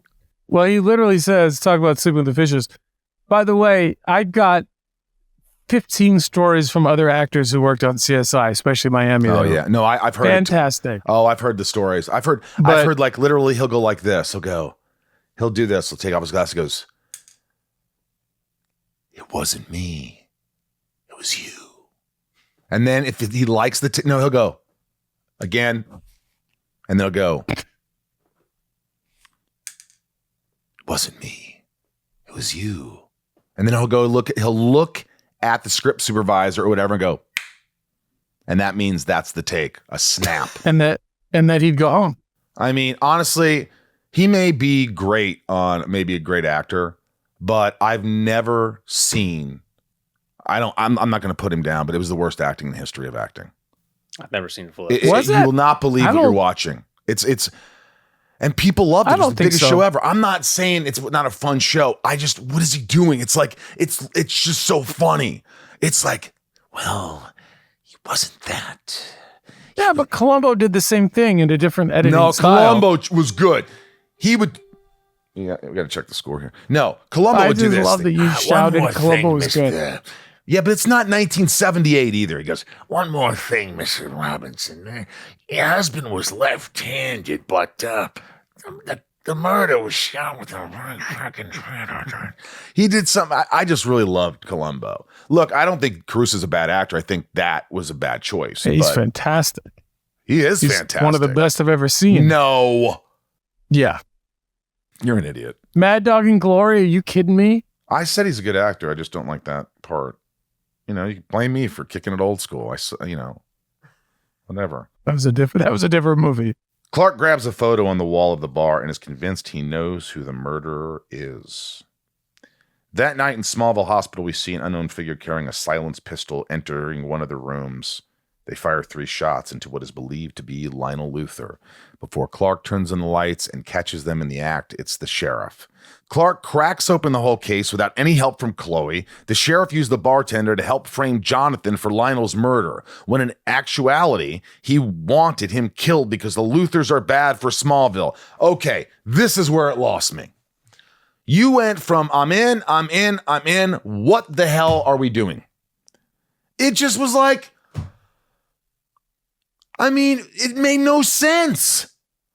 [SPEAKER 2] Well, he literally says, talk about sleeping with the fishes. By the way, I got 15 stories from other actors who worked on CSI, especially Miami.
[SPEAKER 1] Oh, yeah. No, I've heard.
[SPEAKER 2] Fantastic.
[SPEAKER 1] I've heard the stories. I've heard like literally he'll go like this. He'll do this. He'll take off his glasses. He goes, "It wasn't me. It was you." And then if he likes he'll go again. And they'll go, "It wasn't me. It was you." And then he'll look at the script supervisor or whatever and go, and that means that's the take, a snap.
[SPEAKER 2] and that he'd go home.
[SPEAKER 1] I mean, honestly, he may be great maybe a great actor, but I've never seen, I'm not going to put him down, but it was the worst acting in the history of acting.
[SPEAKER 3] I've never seen it full.
[SPEAKER 1] You will not believe what you're watching. It's and people loved it. It was the biggest show ever. I'm not saying it's not a fun show. What is he doing? It's like, it's just so funny. It's like, well, he wasn't that.
[SPEAKER 2] Yeah, but Columbo did the same thing in a different editing style.
[SPEAKER 1] No, Columbo was good. He would. Yeah, we got to check the score here. No, Columbo would do this.
[SPEAKER 2] I just love that you shouted Columbo was good.
[SPEAKER 1] Yeah, but it's not 1978 either. He goes,
[SPEAKER 4] "One more thing, Mr. Robinson. Your husband was left-handed, but the murder was shot with a right fucking trigger."
[SPEAKER 1] He did something. I just really loved Columbo. Look, I don't think Caruso's a bad actor. I think that was a bad choice.
[SPEAKER 2] He's fantastic.
[SPEAKER 1] He's fantastic.
[SPEAKER 2] One of the best I've ever seen.
[SPEAKER 1] No.
[SPEAKER 2] Yeah.
[SPEAKER 1] You're an idiot.
[SPEAKER 2] Mad Dog and Glory, are you kidding me?
[SPEAKER 1] I said he's a good actor. I just don't like that part. You can blame me for kicking it old school. Whatever. That was a different movie. Clark grabs a photo on the wall of the bar and is convinced he knows who the murderer is. That night in Smallville Hospital, we see an unknown figure carrying a silenced pistol entering one of the rooms. They fire 3 shots into what is believed to be Lionel Luthor. Before Clark turns on the lights and catches them in the act, it's the sheriff. Clark cracks open the whole case without any help from Chloe. The sheriff used the bartender to help frame Jonathan for Lionel's murder, when in actuality, he wanted him killed because the Luthors are bad for Smallville. Okay, this is where it lost me. You went from I'm in, what the hell are we doing? It just was like, it made no sense.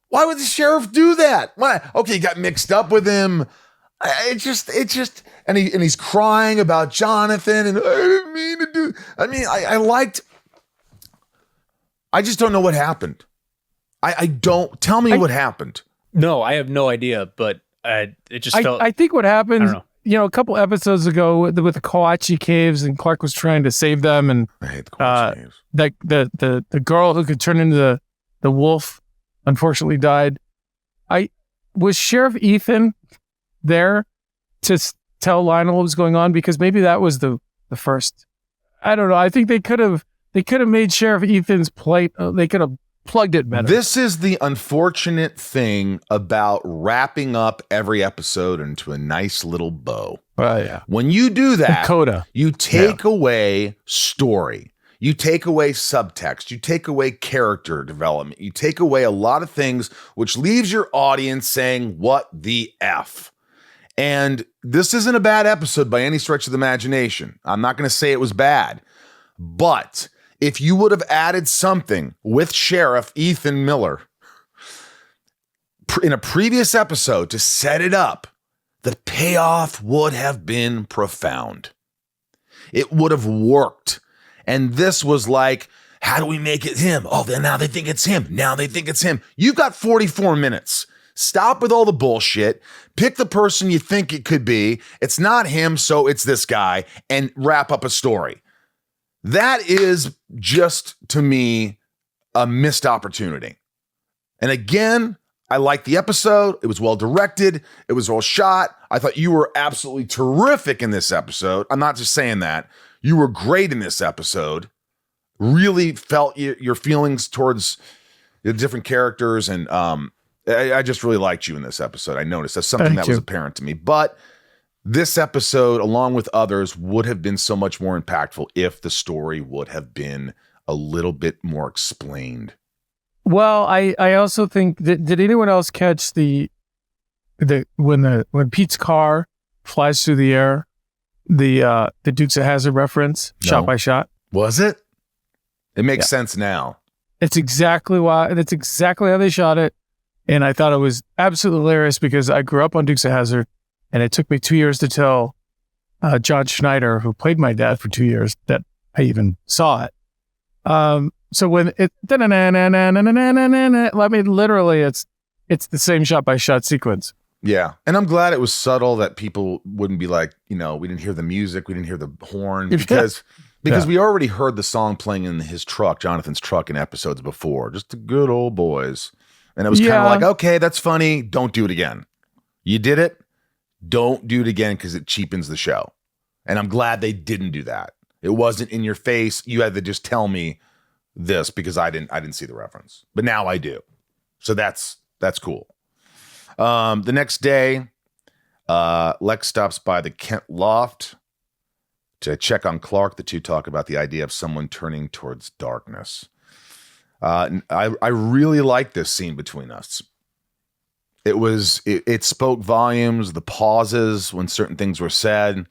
[SPEAKER 1] Why would the sheriff do that? Why? Okay, he got mixed up with him. And he's crying about Jonathan, and I didn't mean to do. I just don't know what happened. Tell me what happened.
[SPEAKER 3] No, I have no idea, but it just felt.
[SPEAKER 2] I think what happened, a couple episodes ago with the Kawachi Caves, and Clark was trying to save them, and
[SPEAKER 1] I hate the Kawachi Caves.
[SPEAKER 2] The girl who could turn into the wolf unfortunately died. Was Sheriff Ethan there to tell Lionel what was going on? Because maybe that was the first. I don't know. I think they could have made Sheriff Ethan's plate. They could have plugged it better.
[SPEAKER 1] This is the unfortunate thing about wrapping up every episode into a nice little bow.
[SPEAKER 2] Yeah.
[SPEAKER 1] When you do that,
[SPEAKER 2] coda.
[SPEAKER 1] You take away story. You take away subtext. You take away character development. You take away a lot of things, which leaves your audience saying, what the F? And this isn't a bad episode by any stretch of the imagination. I'm not going to say it was bad. But if you would have added something with Sheriff Ethan Miller in a previous episode to set it up, the payoff would have been profound. It would have worked. And this was like, how do we make it him? Oh, then now they think it's him. Now they think it's him. You've got 44 minutes. Stop with all the bullshit. Pick the person you think it could be. It's not him, so it's this guy, and wrap up a story. That is just, to me, a missed opportunity. And again, I liked the episode. It was well directed. It was well shot. I thought you were absolutely terrific in this episode. I'm not just saying that. You were great in this episode. Really felt your feelings towards the different characters, and I just really liked you in this episode. I noticed that's something that was apparent to me. But this episode, along with others, would have been so much more impactful if the story would have been a little bit more explained.
[SPEAKER 2] Well, I also think that, did anyone else catch when Pete's car flies through the air, the Dukes of Hazzard reference, shot by shot?
[SPEAKER 1] Was it? It makes sense now.
[SPEAKER 2] It's exactly why. That's exactly how they shot it. And I thought it was absolutely hilarious because I grew up on Dukes of Hazzard, and it took me 2 years to tell John Schneider, who played my dad for 2 years, that I even saw it. So when it, I mean, literally, it's the same shot by shot sequence.
[SPEAKER 1] Yeah, and I'm glad it was subtle, that people wouldn't be like, we didn't hear the music, we didn't hear the horn, because we already heard the song playing in his truck, Jonathan's truck, in episodes before, just the good old boys. And it was kind of like, okay, that's funny. Don't do it again. You did it. Don't do it again because it cheapens the show. And I'm glad they didn't do that. It wasn't in your face. You had to just tell me this because I didn't see the reference. But now I do. So that's cool. The next day, Lex stops by the Kent loft to check on Clark. The two talk about the idea of someone turning towards darkness. I really like this scene between us. It spoke volumes, the pauses when certain things were said,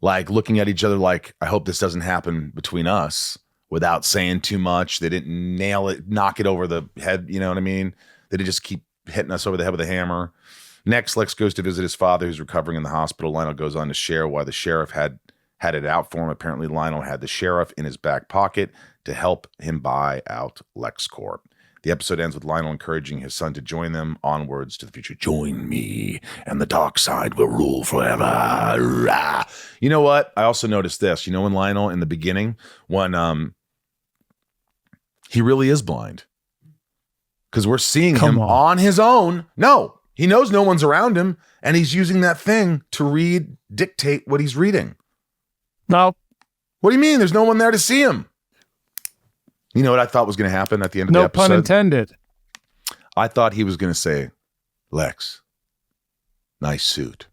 [SPEAKER 1] like looking at each other like, I hope this doesn't happen between us, without saying too much. They didn't nail it, knock it over the head, you know what I mean? They didn't just keep hitting us over the head with a hammer. Next, Lex goes to visit his father, who's recovering in the hospital. Lionel goes on to share why the sheriff had it out for him. Apparently, Lionel had the sheriff in his back pocket to help him buy out LexCorp. The episode ends with Lionel encouraging his son to join them onwards to the future. Join me, and the dark side will rule forever. Rah. You know what? I also noticed this. When Lionel, in the beginning, when he really is blind. Because we're seeing him on his own. No, he knows no one's around him, and he's using that thing to dictate what he's reading.
[SPEAKER 2] No.
[SPEAKER 1] What do you mean? There's no one there to see him. You know what I thought was going to happen at the end of the episode? No
[SPEAKER 2] pun intended.
[SPEAKER 1] I thought he was going to say, Lex, nice suit.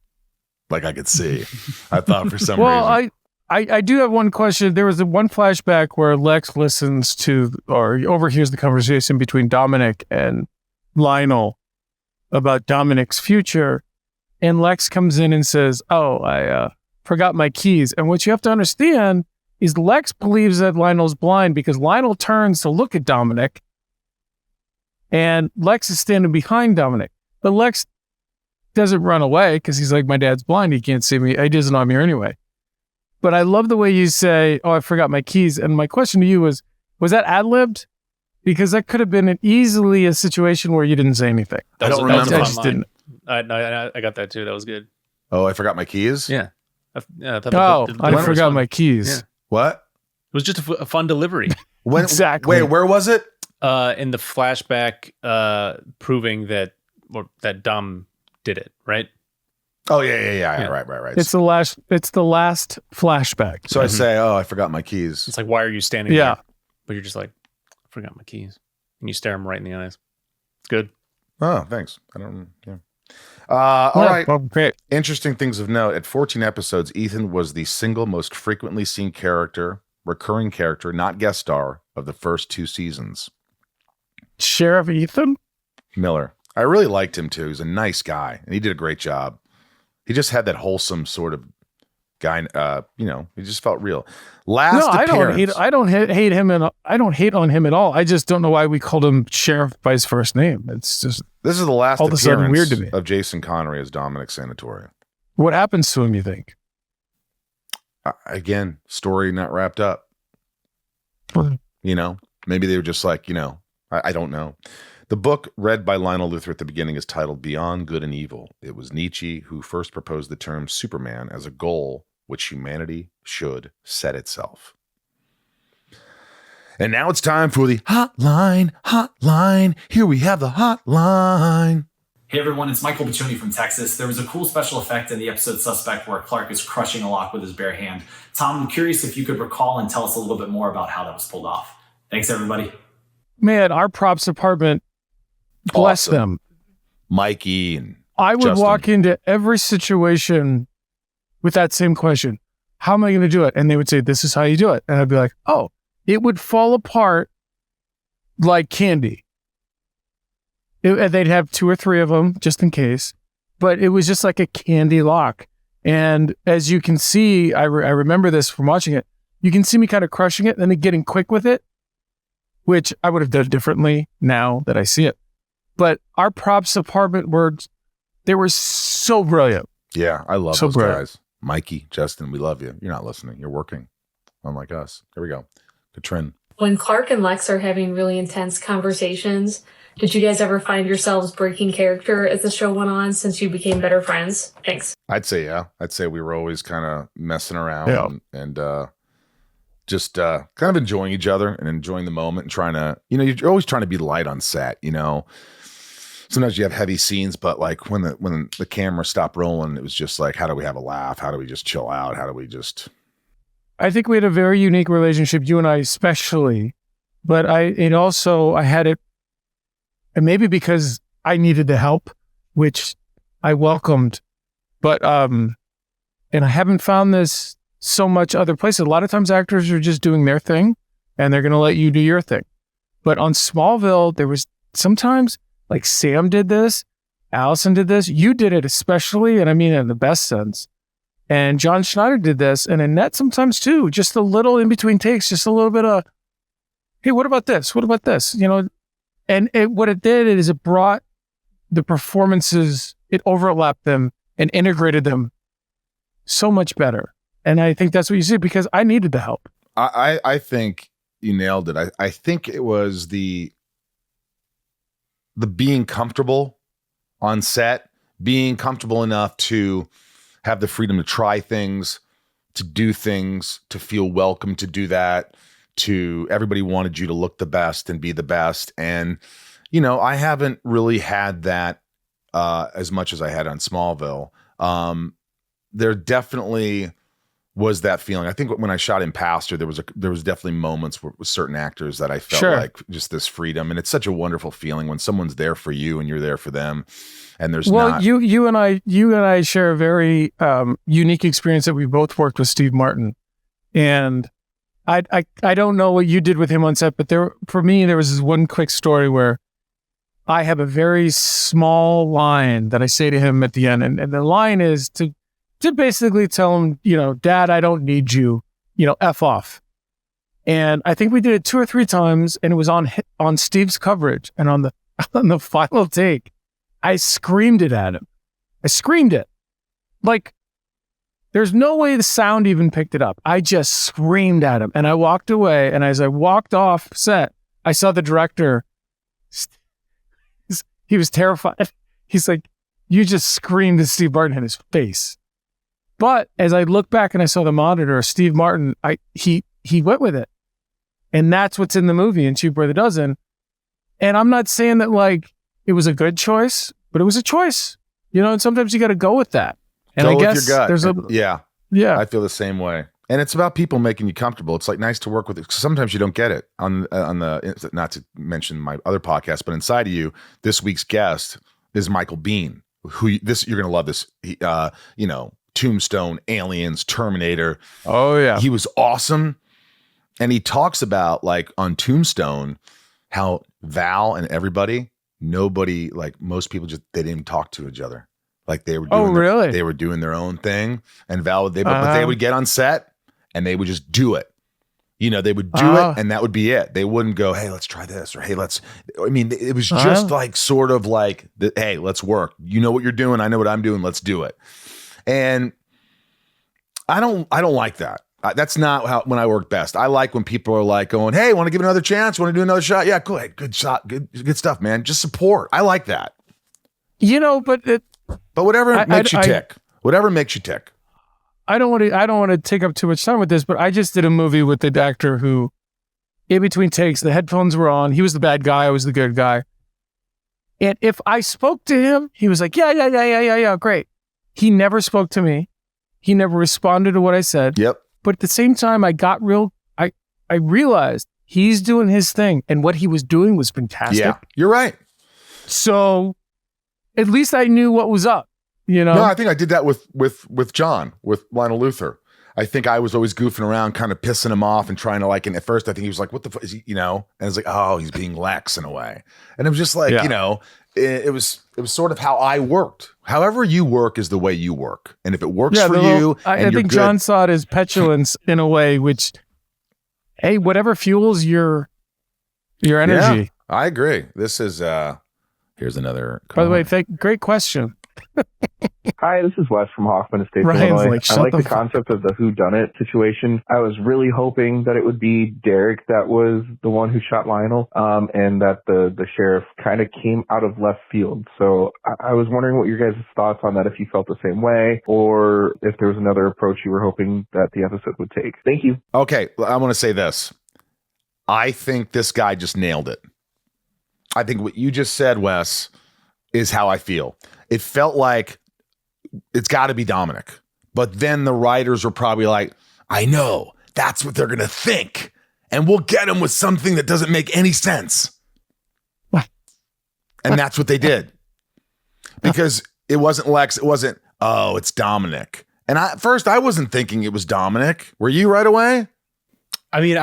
[SPEAKER 1] Like I could see. I thought for some reason.
[SPEAKER 2] Well, I do have one question. There was one flashback where Lex listens to or overhears the conversation between Dominic and Lionel about Dominic's future. And Lex comes in and says, I forgot my keys. And what you have to understand is Lex believes that Lionel's blind because Lionel turns to look at Dominic and Lex is standing behind Dominic. But Lex doesn't run away because he's like, my dad's blind. He can't see me. He doesn't know I'm here anyway. But I love the way you say, I forgot my keys. And my question to you was that ad-libbed? Because that could have been easily a situation where you didn't say anything.
[SPEAKER 1] I don't remember.
[SPEAKER 3] I just didn't. I got that too. That was good.
[SPEAKER 1] Oh, I forgot my keys?
[SPEAKER 3] Yeah. I
[SPEAKER 2] forgot my keys. Yeah.
[SPEAKER 1] What?
[SPEAKER 3] It was just a fun delivery.
[SPEAKER 2] Exactly.
[SPEAKER 1] Wait, where was it?
[SPEAKER 3] In the flashback, proving that Dom did it, right?
[SPEAKER 1] Oh yeah. Right.
[SPEAKER 2] It's the last flashback.
[SPEAKER 1] So I say, I forgot my keys.
[SPEAKER 3] It's like, why are you standing there? But you're just like, I forgot my keys. And you stare him right in the eyes. It's good.
[SPEAKER 1] Oh, thanks. I don't, yeah. All right.
[SPEAKER 2] Well, great.
[SPEAKER 1] Interesting things of note. At 14 episodes, Ethan was the single most frequently seen recurring character, not guest star, of the first 2 seasons.
[SPEAKER 2] Sheriff Ethan
[SPEAKER 1] Miller. I really liked him too. He's a nice guy, and he did a great job. He just had that wholesome sort of guy. He just felt real.
[SPEAKER 2] I don't hate him, and I don't hate on him at all. I just don't know why we called him Sheriff by his first name. It's just
[SPEAKER 1] this is the last
[SPEAKER 2] all of a sudden weird to me.
[SPEAKER 1] Of Jason Connery as Dominic Sanatoria.
[SPEAKER 2] What happens to him? You think?
[SPEAKER 1] Again, story not wrapped up.
[SPEAKER 2] Well,
[SPEAKER 1] maybe they were just like, I don't know. The book, read by Lionel Luthor at the beginning, is titled Beyond Good and Evil. It was Nietzsche who first proposed the term Superman as a goal which humanity should set itself. And now it's time for the hotline. Here we have the hotline.
[SPEAKER 6] Hey everyone, it's Michael Piccioni from Texas. There was a cool special effect in the episode Suspect where Clark is crushing a lock with his bare hand. Tom, I'm curious if you could recall and tell us a little bit more about how that was pulled off. Thanks, everybody.
[SPEAKER 2] Man, our props department, bless
[SPEAKER 1] Awesome.
[SPEAKER 2] them.
[SPEAKER 1] Mikey and
[SPEAKER 2] I would
[SPEAKER 1] Justin.
[SPEAKER 2] walk into every situation with that same question. How am I going to do it? And they would say, this is how you do it. And I'd be like, oh, it would fall apart like candy. And they'd have 2 or 3 of them just in case, but it was just like a candy lock. And as you can see, I remember this from watching it. You can see me kind of crushing it and then getting quick with it, which I would have done differently now that I see it. But our props department they were so brilliant.
[SPEAKER 1] Yeah, I love
[SPEAKER 2] So
[SPEAKER 1] those
[SPEAKER 2] brilliant.
[SPEAKER 1] guys. Mikey, Justin, we love you. You're not listening. You're working. Unlike us. Here we go. Katrin.
[SPEAKER 7] When Clark and Lex are having really intense conversations, did you guys ever find yourselves breaking character as the show went on since you became better friends? Thanks.
[SPEAKER 1] I'd say, yeah. I'd say we were always kind of messing around and just kind of enjoying each other and enjoying the moment and trying to, you're always trying to be light on set, Sometimes you have heavy scenes, but like when the camera stopped rolling, it was just like, how do we have a laugh? How do we just chill out? How do we just...
[SPEAKER 2] I think we had a very unique relationship, you and I especially, but I had it, and maybe because I needed the help, which I welcomed, but, and I haven't found this so much other places. A lot of times actors are just doing their thing and they're going to let you do your thing. But on Smallville, there was sometimes like Sam did this, Allison did this, you did it especially, and I mean in the best sense. And John Schneider did this, and Annette sometimes too, just a little in between takes, just a little bit of, hey, what about this? What about this? And what it did is it brought the performances, it overlapped them and integrated them so much better. And I think that's what you see, because I needed the help.
[SPEAKER 1] I think you nailed it. I think it was the being comfortable on set, being comfortable enough to have the freedom to try things, to do things, to feel welcome to do that, to everybody wanted you to look the best and be the best. And, I haven't really had that as much as I had on Smallville. There definitely was that feeling. I think when I shot Impastor, there was definitely moments with certain actors that I felt like just this freedom. And it's such a wonderful feeling when someone's there for you and you're there for them. And there's
[SPEAKER 2] you and I share a very unique experience that we both worked with Steve Martin, and I don't know what you did with him on set, but for me there was this one quick story where I have a very small line that I say to him at the end, and the line is to basically tell him, Dad, I don't need you, F off. And I think we did it 2 or 3 times, and it was on Steve's coverage, and on the final take, I screamed it at him. I screamed it. Like, there's no way the sound even picked it up. I just screamed at him, and I walked away, and as I walked off set, I saw the director. He was terrified. He's like, you just screamed at Steve Martin in his face. But as I look back and I saw the monitor, Steve Martin, he went with it. And that's what's in the movie in Cheap by the Dozen. And I'm not saying that like it was a good choice, but it was a choice. And sometimes you got to go with that. And
[SPEAKER 1] go
[SPEAKER 2] I guess
[SPEAKER 1] with your gut.
[SPEAKER 2] there's
[SPEAKER 1] Yeah. I feel the same way. And it's about people making you comfortable. It's like nice to work with. Sometimes you don't get it on the, not to mention my other podcast, but inside of you, this week's guest is Michael Biehn, who you're going to love this. Tombstone, Aliens, Terminator.
[SPEAKER 2] Oh yeah.
[SPEAKER 1] He was awesome. And he talks about like on Tombstone, how Val and nobody, like most people they didn't talk to each other. Like they were doing they were doing their own thing. And Val, but they would get on set and they would just do it. They would do it and that would be it. They wouldn't go, hey, let's try this, or hey, it was just like sort of like, hey, let's work. You know what you're doing. I know what I'm doing. Let's do it. And I don't like that. That's not how when I work best. I like when people are like going, "Hey, want to give it another chance? Want to do another shot? Yeah, cool. Hey, good shot. Good stuff, man. Just support. I like that.
[SPEAKER 2] But
[SPEAKER 1] whatever makes you tick. Whatever makes you tick.
[SPEAKER 2] I don't want to take up too much time with this, but I just did a movie with the actor who, in between takes, the headphones were on. He was the bad guy. I was the good guy. And if I spoke to him, he was like, yeah, great. He never spoke to me. He never responded to what I said.
[SPEAKER 1] Yep.
[SPEAKER 2] But at the same time, I realized he's doing his thing, and what he was doing was fantastic.
[SPEAKER 1] Yeah, you're right.
[SPEAKER 2] So at least I knew what was up,
[SPEAKER 1] No, I think I did that with John, with Lionel Luthor. I think I was always goofing around, kind of pissing him off and trying to and at first I think he was like, what the fuck is he, and it's like, oh, he's being Lex in a way. And it was just like, it was sort of how I worked. However you work is the way you work. And if it works for you,
[SPEAKER 2] I think John saw it as petulance in a way, which, hey, whatever fuels your energy.
[SPEAKER 1] Yeah, I agree. This is, here's another.
[SPEAKER 2] By the way, great question.
[SPEAKER 8] Hi, this is Wes from Hoffman Estates,
[SPEAKER 2] Ryan's
[SPEAKER 8] Illinois.
[SPEAKER 2] like,
[SPEAKER 8] I like the concept of the whodunit situation. I was really hoping that it would be Derek that was the one who shot Lionel, and that the sheriff kind of came out of left field. So I was wondering what your guys' thoughts on that, if you felt the same way, or if there was another approach you were hoping that the episode would take. Thank you.
[SPEAKER 1] Okay, I want to say this. I think this guy just nailed it. I think what you just said, Wes, is how I feel. It felt like it's got to be Dominic. But then the writers were probably like, I know, that's what they're going to think. And we'll get them with something that doesn't make any sense.
[SPEAKER 2] What?
[SPEAKER 1] And that's what they did. Because it wasn't Lex. It wasn't, it's Dominic. And at first, I wasn't thinking it was Dominic. Were you right away?
[SPEAKER 3] I mean,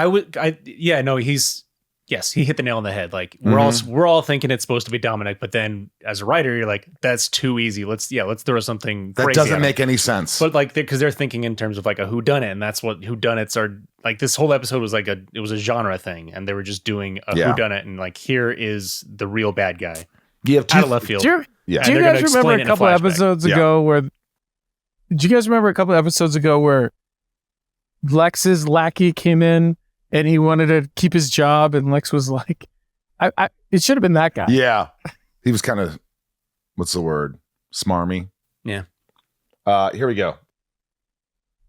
[SPEAKER 3] yes, he hit the nail on the head. Like we're all thinking it's supposed to be Dominic, but then as a writer, you're like, that's too easy. Let's throw something
[SPEAKER 1] that
[SPEAKER 3] crazy
[SPEAKER 1] doesn't make any sense.
[SPEAKER 3] But because they're thinking in terms of like a whodunit, and that's what whodunits are. Like this whole episode was it was a genre thing, and they were just doing a whodunit, and like here is the real bad guy.
[SPEAKER 1] You have
[SPEAKER 3] out of left field.
[SPEAKER 2] Do you guys remember a couple episodes ago where Lex's lackey came in and he wanted to keep his job, and Lex was like, it should have been that guy.
[SPEAKER 1] Yeah. He was kind of, what's the word? Smarmy.
[SPEAKER 3] Yeah.
[SPEAKER 1] Here we go.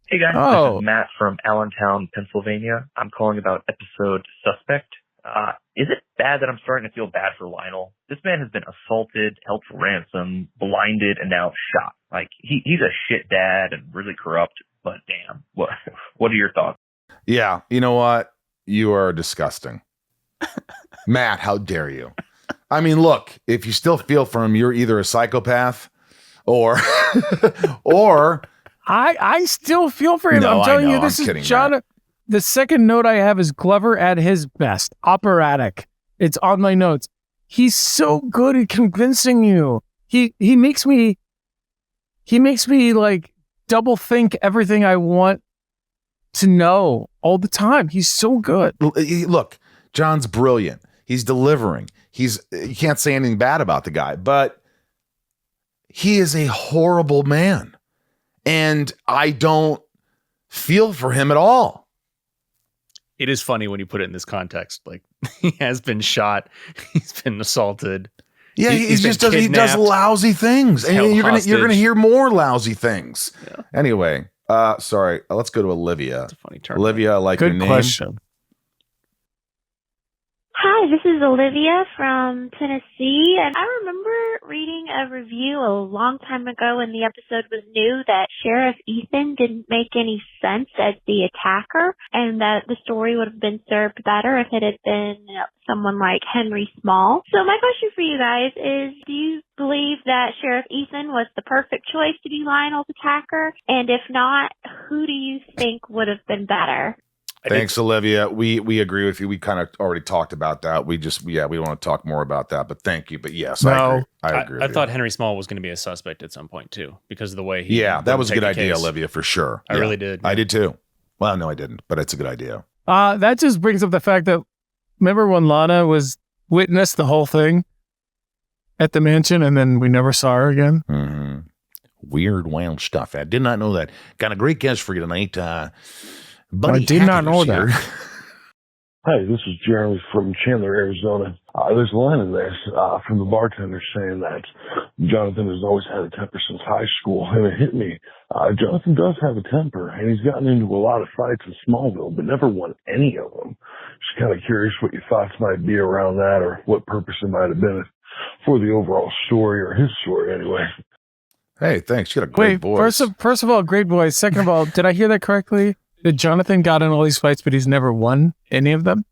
[SPEAKER 9] Hey guys, this is Matt from Allentown, Pennsylvania. I'm calling about episode Suspect. Is it bad that I'm starting to feel bad for Lionel? This man has been assaulted, held for ransom, blinded, and now shot. Like, he's a shit dad and really corrupt, but damn, what are your thoughts?
[SPEAKER 1] Yeah, you know what? You are disgusting. Matt, how dare you? I mean, look, if you still feel for him, you're either a psychopath or
[SPEAKER 2] I still feel for him.
[SPEAKER 1] No,
[SPEAKER 2] I'm telling you,
[SPEAKER 1] this is
[SPEAKER 2] John.
[SPEAKER 1] Matt.
[SPEAKER 2] The second note I have is Glover at his best. Operatic. It's on my notes. He's so good at convincing you. He makes me like double think everything I want to know all the time. He's so good.
[SPEAKER 1] Look, John's brilliant. He's delivering. You can't say anything bad about the guy, but he is a horrible man. And I don't feel for him at all.
[SPEAKER 3] It is funny when you put it in this context. Like, he has been shot. He's been assaulted.
[SPEAKER 1] Yeah, he does lousy things. And you're gonna hear more lousy things. Yeah. Anyway, sorry. Let's go to Olivia.
[SPEAKER 3] That's a funny term.
[SPEAKER 1] Olivia, I like your name.
[SPEAKER 2] Good question.
[SPEAKER 10] Hi, this is Olivia from Tennessee, and I remember reading a review a long time ago when the episode was new that Sheriff Ethan didn't make any sense as the attacker, and that the story would have been served better if it had been someone like Henry Small. So my question for you guys is, do you believe that Sheriff Ethan was the perfect choice to be Lionel's attacker? And if not, who do you think would have been better?
[SPEAKER 1] Thanks, Olivia. We agree with you. We kind of already talked about that. We don't want to talk more about that, but thank you. But yes, I agree.
[SPEAKER 3] I thought Henry Small was going to be a suspect at some point too, because of the way he.
[SPEAKER 1] Yeah, that was a good idea, Olivia, for sure.
[SPEAKER 3] I really did.
[SPEAKER 1] Yeah. I did too. Well, no, I didn't, but it's a good idea.
[SPEAKER 2] That just brings up the fact that, remember when Lana witnessed the whole thing at the mansion, and then we never saw her again?
[SPEAKER 4] Mm-hmm. Weird, wild stuff. I did not know that. Got a great guest for you tonight.
[SPEAKER 1] Bunny
[SPEAKER 2] I did not know
[SPEAKER 1] here.
[SPEAKER 2] that.
[SPEAKER 11] Hi, this is Jeremy from Chandler, Arizona. There's a line in there from the bartender saying that Jonathan has always had a temper since high school, and it hit me. Jonathan does have a temper, and he's gotten into a lot of fights in Smallville, but never won any of them. Just kind of curious what your thoughts might be around that, or what purpose it might have been for the overall story, or his story anyway.
[SPEAKER 1] Hey, thanks. You got a great voice.
[SPEAKER 2] First of all, great voice. Second of all, did I hear that correctly? That Jonathan got in all these fights, but he's never won any of them?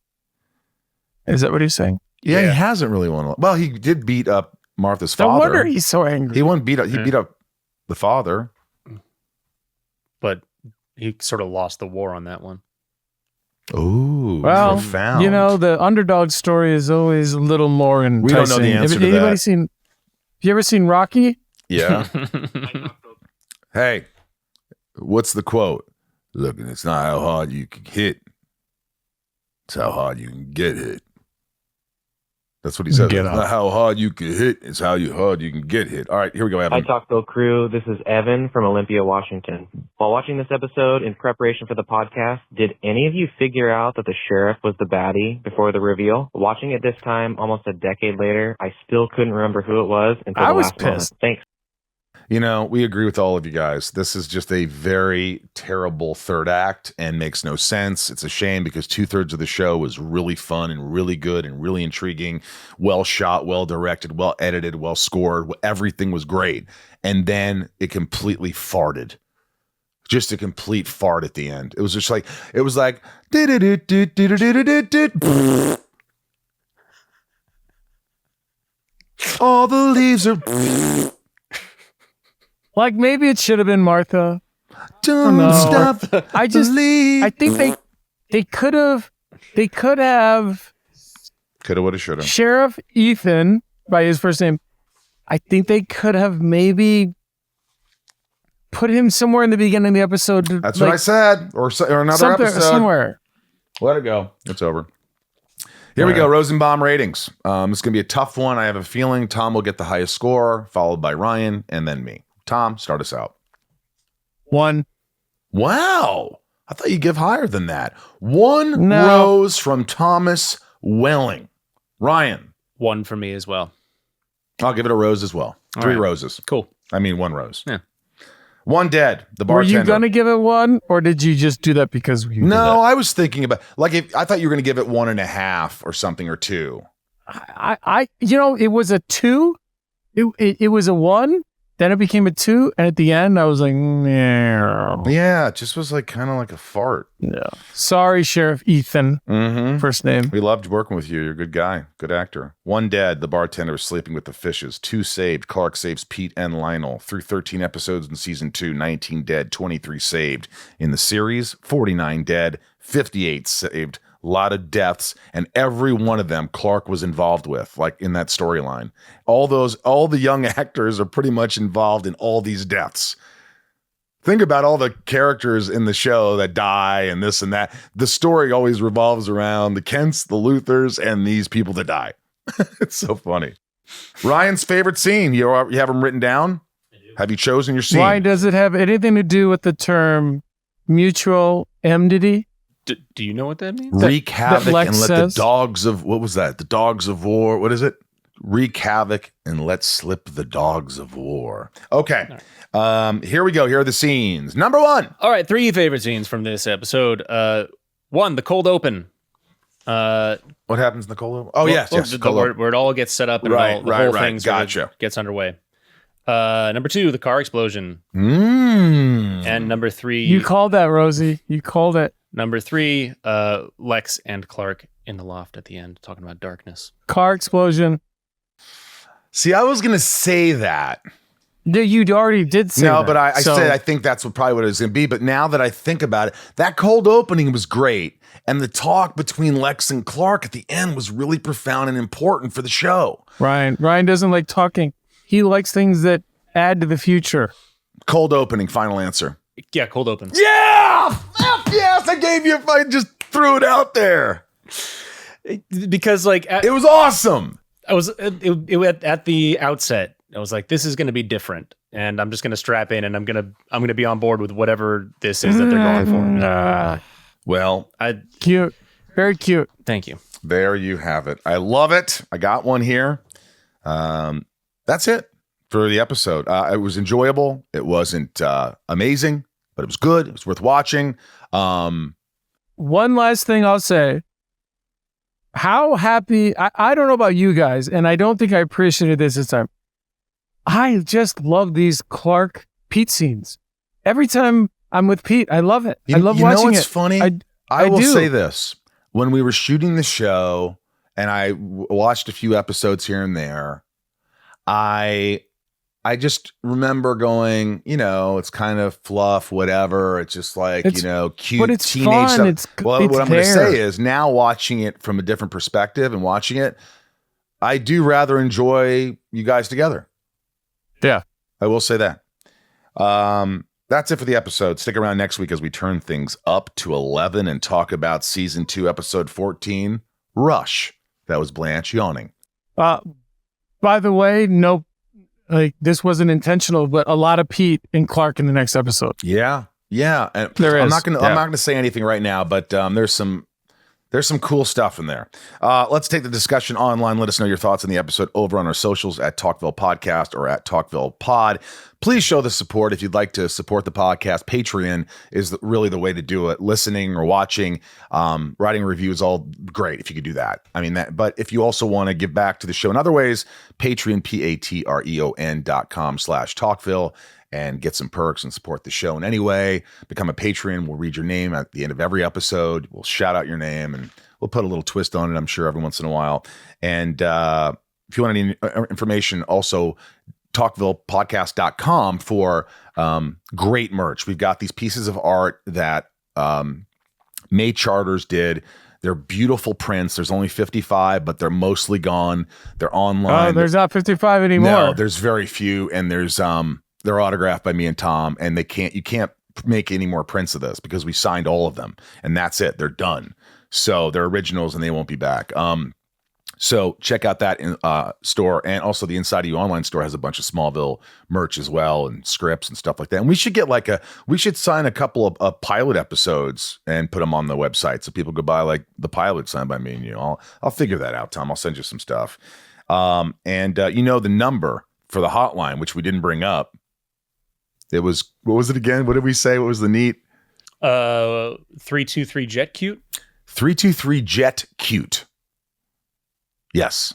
[SPEAKER 2] Is that what he's saying?
[SPEAKER 1] Yeah, he hasn't really won. Well, he did beat up Martha's father.
[SPEAKER 2] No wonder he's so angry.
[SPEAKER 1] He beat up the father.
[SPEAKER 3] But he sort of lost the war on that one.
[SPEAKER 1] Ooh,
[SPEAKER 2] well,
[SPEAKER 1] profound.
[SPEAKER 2] You know, the underdog story is always a little more enticing.
[SPEAKER 1] We don't know the answer to
[SPEAKER 2] anybody
[SPEAKER 1] that.
[SPEAKER 2] Have you ever seen Rocky?
[SPEAKER 1] Yeah. Hey, what's the quote? Look, it's not how hard you can hit. It's how hard you can get hit. That's what he says. It's not how hard you can hit. It's how hard you can get hit. All right, here we go, Evan.
[SPEAKER 12] Hi, Talkville crew. This is Evan from Olympia, Washington. While watching this episode in preparation for the podcast, did any of you figure out that the sheriff was the baddie before the reveal? Watching it this time, almost a decade later, I still couldn't remember who it was until the last moment. Thanks.
[SPEAKER 1] You know, we agree with all of you guys. This is just a very terrible third act and makes no sense. It's a shame because 2/3 of the show was really fun and really good and really intriguing, well shot, well directed, well edited, well scored. Everything was great. And then it completely farted. Just a complete fart at the end. It was just like, all the leaves are...
[SPEAKER 2] Like maybe it should have been Martha.
[SPEAKER 1] Don't stop.
[SPEAKER 2] I think they could have. Could have,
[SPEAKER 1] would have, should have.
[SPEAKER 2] Sheriff Ethan, by his first name, I think they could have maybe put him somewhere in the beginning of the episode.
[SPEAKER 1] That's what I said. Or another episode.
[SPEAKER 2] Somewhere.
[SPEAKER 1] Let it go. It's over. Here we go. Rosenbaum ratings. It's going to be a tough one. I have a feeling Tom will get the highest score, followed by Ryan, and then me. Tom, start us out.
[SPEAKER 2] 1.
[SPEAKER 1] Wow. I thought you'd give higher than that. 1 rose from Thomas Welling. Ryan.
[SPEAKER 3] 1 for me as well.
[SPEAKER 1] I'll give it a rose as well. 3
[SPEAKER 3] right.
[SPEAKER 1] roses.
[SPEAKER 3] Cool.
[SPEAKER 1] I mean, 1 rose.
[SPEAKER 3] Yeah.
[SPEAKER 1] 1 dead. The bartender.
[SPEAKER 2] Were you going to give it 1 or did you just do that because you
[SPEAKER 1] No, I was thinking about, I thought you were going to give it 1.5 or something, or 2.
[SPEAKER 2] It was a 2. It was a 1. Then it became a 2, and at the end, I was like, no.
[SPEAKER 1] Yeah, it just was kind of like a fart.
[SPEAKER 2] Yeah. Sorry, Sheriff Ethan.
[SPEAKER 1] Mm-hmm.
[SPEAKER 2] First name.
[SPEAKER 1] We loved working with you. You're a good guy, good actor. 1 dead. The bartender was sleeping with the fishes. 2 saved. Clark saves Pete and Lionel. Through 13 episodes in season 2, 19 dead, 23 saved. In the series, 49 dead, 58 saved. A lot of deaths, and every one of them Clark was involved with, like in that storyline. All the young actors are pretty much involved in all these deaths. Think about all the characters in the show that die and this and that. The story always revolves around the Kents, the Luthers, and these people that die. It's so funny. Ryan's favorite scene. You have them written down? I do. Have you chosen your scene?
[SPEAKER 2] Why does it have anything to do with the term mutual enmity?
[SPEAKER 3] Do you know what that means?
[SPEAKER 1] Wreak havoc and let the dogs of, what was that? The dogs of war. What is it? Wreak havoc and let slip the dogs of war. Okay. Here we go. Here are the scenes. Number 1.
[SPEAKER 3] All right. 3 favorite scenes from this episode. 1, the cold open.
[SPEAKER 1] What happens in the cold open? Oh, yes.
[SPEAKER 3] Where it all gets set up and the whole thing gets underway. Number 2, the car explosion. And number 3.
[SPEAKER 2] You called that, Rosie. You called it.
[SPEAKER 3] Number 3, Lex and Clark in the loft at the end, talking about darkness.
[SPEAKER 2] Car explosion.
[SPEAKER 1] See, I was going to say that.
[SPEAKER 2] You already did say that.
[SPEAKER 1] No, but I said I think that's probably what it was going to be. But now that I think about it, that cold opening was great. And the talk between Lex and Clark at the end was really profound and important for the show.
[SPEAKER 2] Ryan doesn't like talking. He likes things that add to the future.
[SPEAKER 1] Cold opening, final answer.
[SPEAKER 3] Yeah, cold open.
[SPEAKER 1] Yeah! Yes, I just threw it out there.
[SPEAKER 3] Because
[SPEAKER 1] it was awesome.
[SPEAKER 3] I was at the outset. I was like, this is going to be different, and I'm just going to strap in, and I'm going to be on board with whatever this is that they're going for.
[SPEAKER 1] Well,
[SPEAKER 2] cute. Very cute.
[SPEAKER 3] Thank you.
[SPEAKER 1] There you have it. I love it. I got one here. That's it for the episode. It was enjoyable. It wasn't amazing, but it was good. It was worth watching.
[SPEAKER 2] One last thing I'll say. How happy, I don't know about you guys, and I don't think I appreciated this time. I just love these Clark Pete scenes. Every time I'm with Pete, I love it. I love watching it.
[SPEAKER 1] You know what's funny? I will say this. When we were shooting the show and I watched a few episodes here and there, I just remember going, it's kind of fluff, whatever. It's just like, cute
[SPEAKER 2] but it's
[SPEAKER 1] teenage
[SPEAKER 2] fun.
[SPEAKER 1] stuff. What I'm going to say is now watching it from a different perspective and watching it, I do rather enjoy you guys together.
[SPEAKER 2] Yeah.
[SPEAKER 1] I will say that. That's it for the episode. Stick around next week as we turn things up to 11 and talk about season 2, episode 14, Rush. That was Blanche yawning.
[SPEAKER 2] By the way, no, this wasn't intentional, but a lot of Pete and Clark in the next episode.
[SPEAKER 1] Yeah. And
[SPEAKER 2] there is.
[SPEAKER 1] I'm not going to say anything right now, but there's some cool stuff in there. Let's take the discussion online. Let us know your thoughts on the episode over on our socials at Talkville Podcast or at Talkville Pod. Please show the support if you'd like to support the podcast. Patreon is really the way to do it. Listening or watching, writing reviews, all great if you could do that. But if you also want to give back to the show in other ways, Patreon, patreon.com/Talkville, and get some perks and support the show in any way. Become a patron. We'll read your name at the end of every episode. We'll shout out your name and we'll put a little twist on it, I'm sure, every once in a while. And if you want any information, also talkvillepodcast.com for great merch. We've got these pieces of art that May Charters did. They're beautiful prints. There's only 55, but they're mostly gone. They're online.
[SPEAKER 2] Oh, there's not 55 anymore.
[SPEAKER 1] No, there's very few, and there's they're autographed by me and Tom, and you can't make any more prints of this because we signed all of them, and that's it. They're done. So they're originals, and they won't be back. So check out that store, and also the Inside of You online store has a bunch of Smallville merch as well, and scripts and stuff like that. And we should get we should sign a couple of pilot episodes and put them on the website so people could buy the pilot signed by me and you. I'll figure that out, Tom. I'll send you some stuff. And the number for the hotline, which we didn't bring up. It was, what was it again? What did we say? What was the neat?
[SPEAKER 3] 323 Jet Cute.
[SPEAKER 1] 323 Jet Cute. Yes.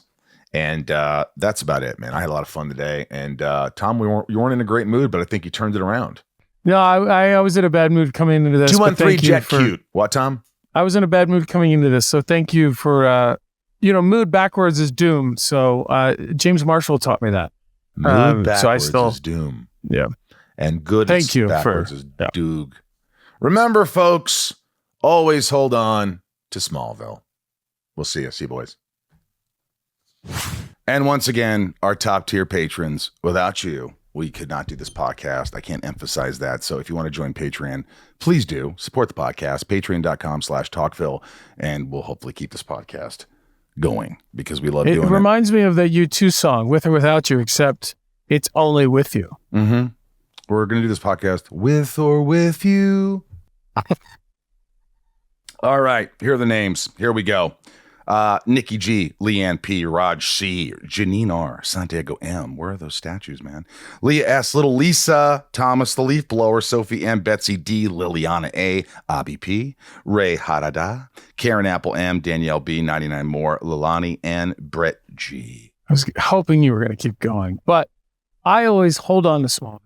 [SPEAKER 1] And that's about it, man. I had a lot of fun today. And Tom, you weren't in a great mood, but I think you turned it around.
[SPEAKER 2] No, I was in a bad mood coming into this.
[SPEAKER 1] 213 Jet Cute. What, Tom?
[SPEAKER 2] I was in a bad mood coming into this. So thank you for, mood backwards is doom. So James Marshall taught me that.
[SPEAKER 1] Mood backwards is doom.
[SPEAKER 2] Yeah.
[SPEAKER 1] And good
[SPEAKER 2] Thank you
[SPEAKER 1] backwards is doog. Remember, folks, always hold on to Smallville. We'll see you. See you, boys. And once again, our top tier patrons. Without you, we could not do this podcast. I can't emphasize that. So if you want to join Patreon, please do. Support the podcast. Patreon.com/Talkville. And we'll hopefully keep this podcast going because we love doing it.
[SPEAKER 2] It reminds me of that U2 song, With or Without You, except it's only with you.
[SPEAKER 1] Mm-hmm. We're going to do this podcast with or with you. All right. Here are the names. Here we go. Nikki G, Leanne P, Raj C, Janine R, Santiago M. Where are those statues, man? Leah S, Little Lisa, Thomas the Leaf Blower, Sophie M, Betsy D, Liliana A, Abby P, Ray Harada, Karen Apple M, Danielle B, 99 More, Lilani, and Brett G.
[SPEAKER 2] I was hoping you were going to keep going, but I always hold on to Smallville.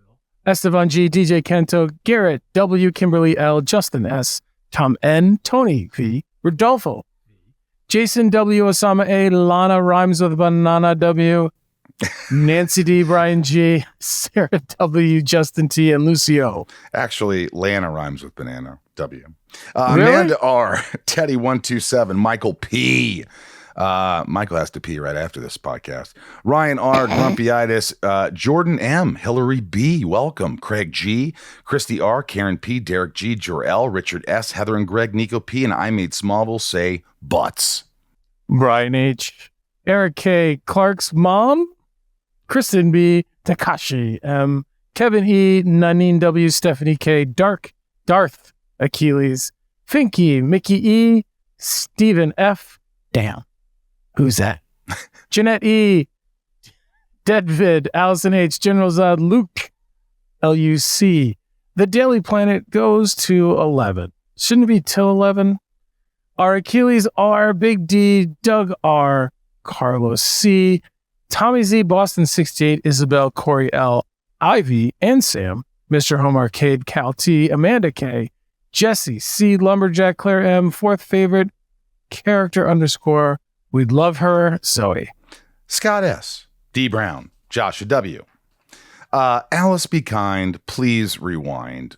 [SPEAKER 2] Esteban G, DJ Kento, Garrett W, Kimberly L, Justin S, Tom N, Tony V, Rodolfo, Jason W, Osama A, Lana Rhymes with Banana W, Nancy D, Brian G, Sarah W, Justin T, and Lucio.
[SPEAKER 1] Actually, Lana rhymes with Banana W.
[SPEAKER 2] Really?
[SPEAKER 1] Amanda R, Teddy 127, Michael P. Michael has to pee right after this podcast. Ryan R, Grumpyitis, Jordan M, Hillary B, welcome. Craig G, Christy R, Karen P, Derek G, Jor-L, Richard S, Heather and Greg, Nico P, and I Made Smallville say butts.
[SPEAKER 2] Brian H, Eric K, Clark's mom, Kristen B, Takashi M, Kevin E, Nanine W, Stephanie K, Darth Achilles, Finky, Mickey E, Stephen F. Damn. Who's that? Jeanette E, Deadvid, Allison H, General Zod, Luke, LUC. The Daily Planet goes to 11. Shouldn't it be till 11? Our Achilles R, Big D, Doug R, Carlos C, Tommy Z, Boston 68, Isabel, Corey L, Ivy, and Sam, Mr. Home Arcade, Cal T, Amanda K, Jesse C, Lumberjack, Claire M, fourth favorite, character _ we'd love her, Zoe.
[SPEAKER 1] Scott S, D Brown, Joshua W. Alice Be Kind, please rewind.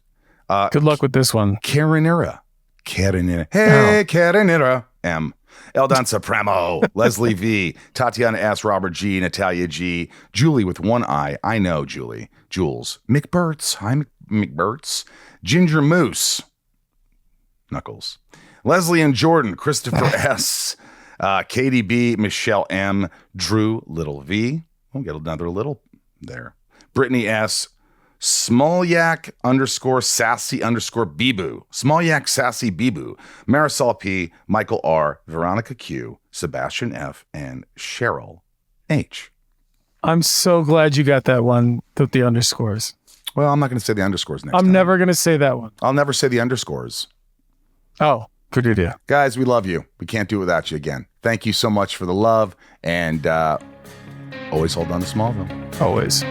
[SPEAKER 2] Good luck with this one.
[SPEAKER 1] Karenira. Hey, Karenira M. Eldon Supremo, Leslie V, Tatiana S, Robert G, Natalia G, Julie with one eye. I know Julie. Jules. McBurts. Hi, McBurts. Ginger Moose. Knuckles. Leslie and Jordan. Christopher S. Katie B, Michelle M, Drew Little V. We'll get another little there. Brittany S, Smallyak _ sassy _ Bibu. Smallyak sassy Bibu. Marisol P, Michael R, Veronica Q, Sebastian F, and Cheryl H.
[SPEAKER 2] I'm so glad you got that one with the underscores.
[SPEAKER 1] Well, I'm not going to say the underscores next
[SPEAKER 2] I'm
[SPEAKER 1] time.
[SPEAKER 2] never going to say that one.
[SPEAKER 1] I'll never say the underscores.
[SPEAKER 2] Oh, good idea.
[SPEAKER 1] Guys, we love you. We can't do it without you again. Thank you so much for the love, and always hold on to Smallville.
[SPEAKER 2] Always.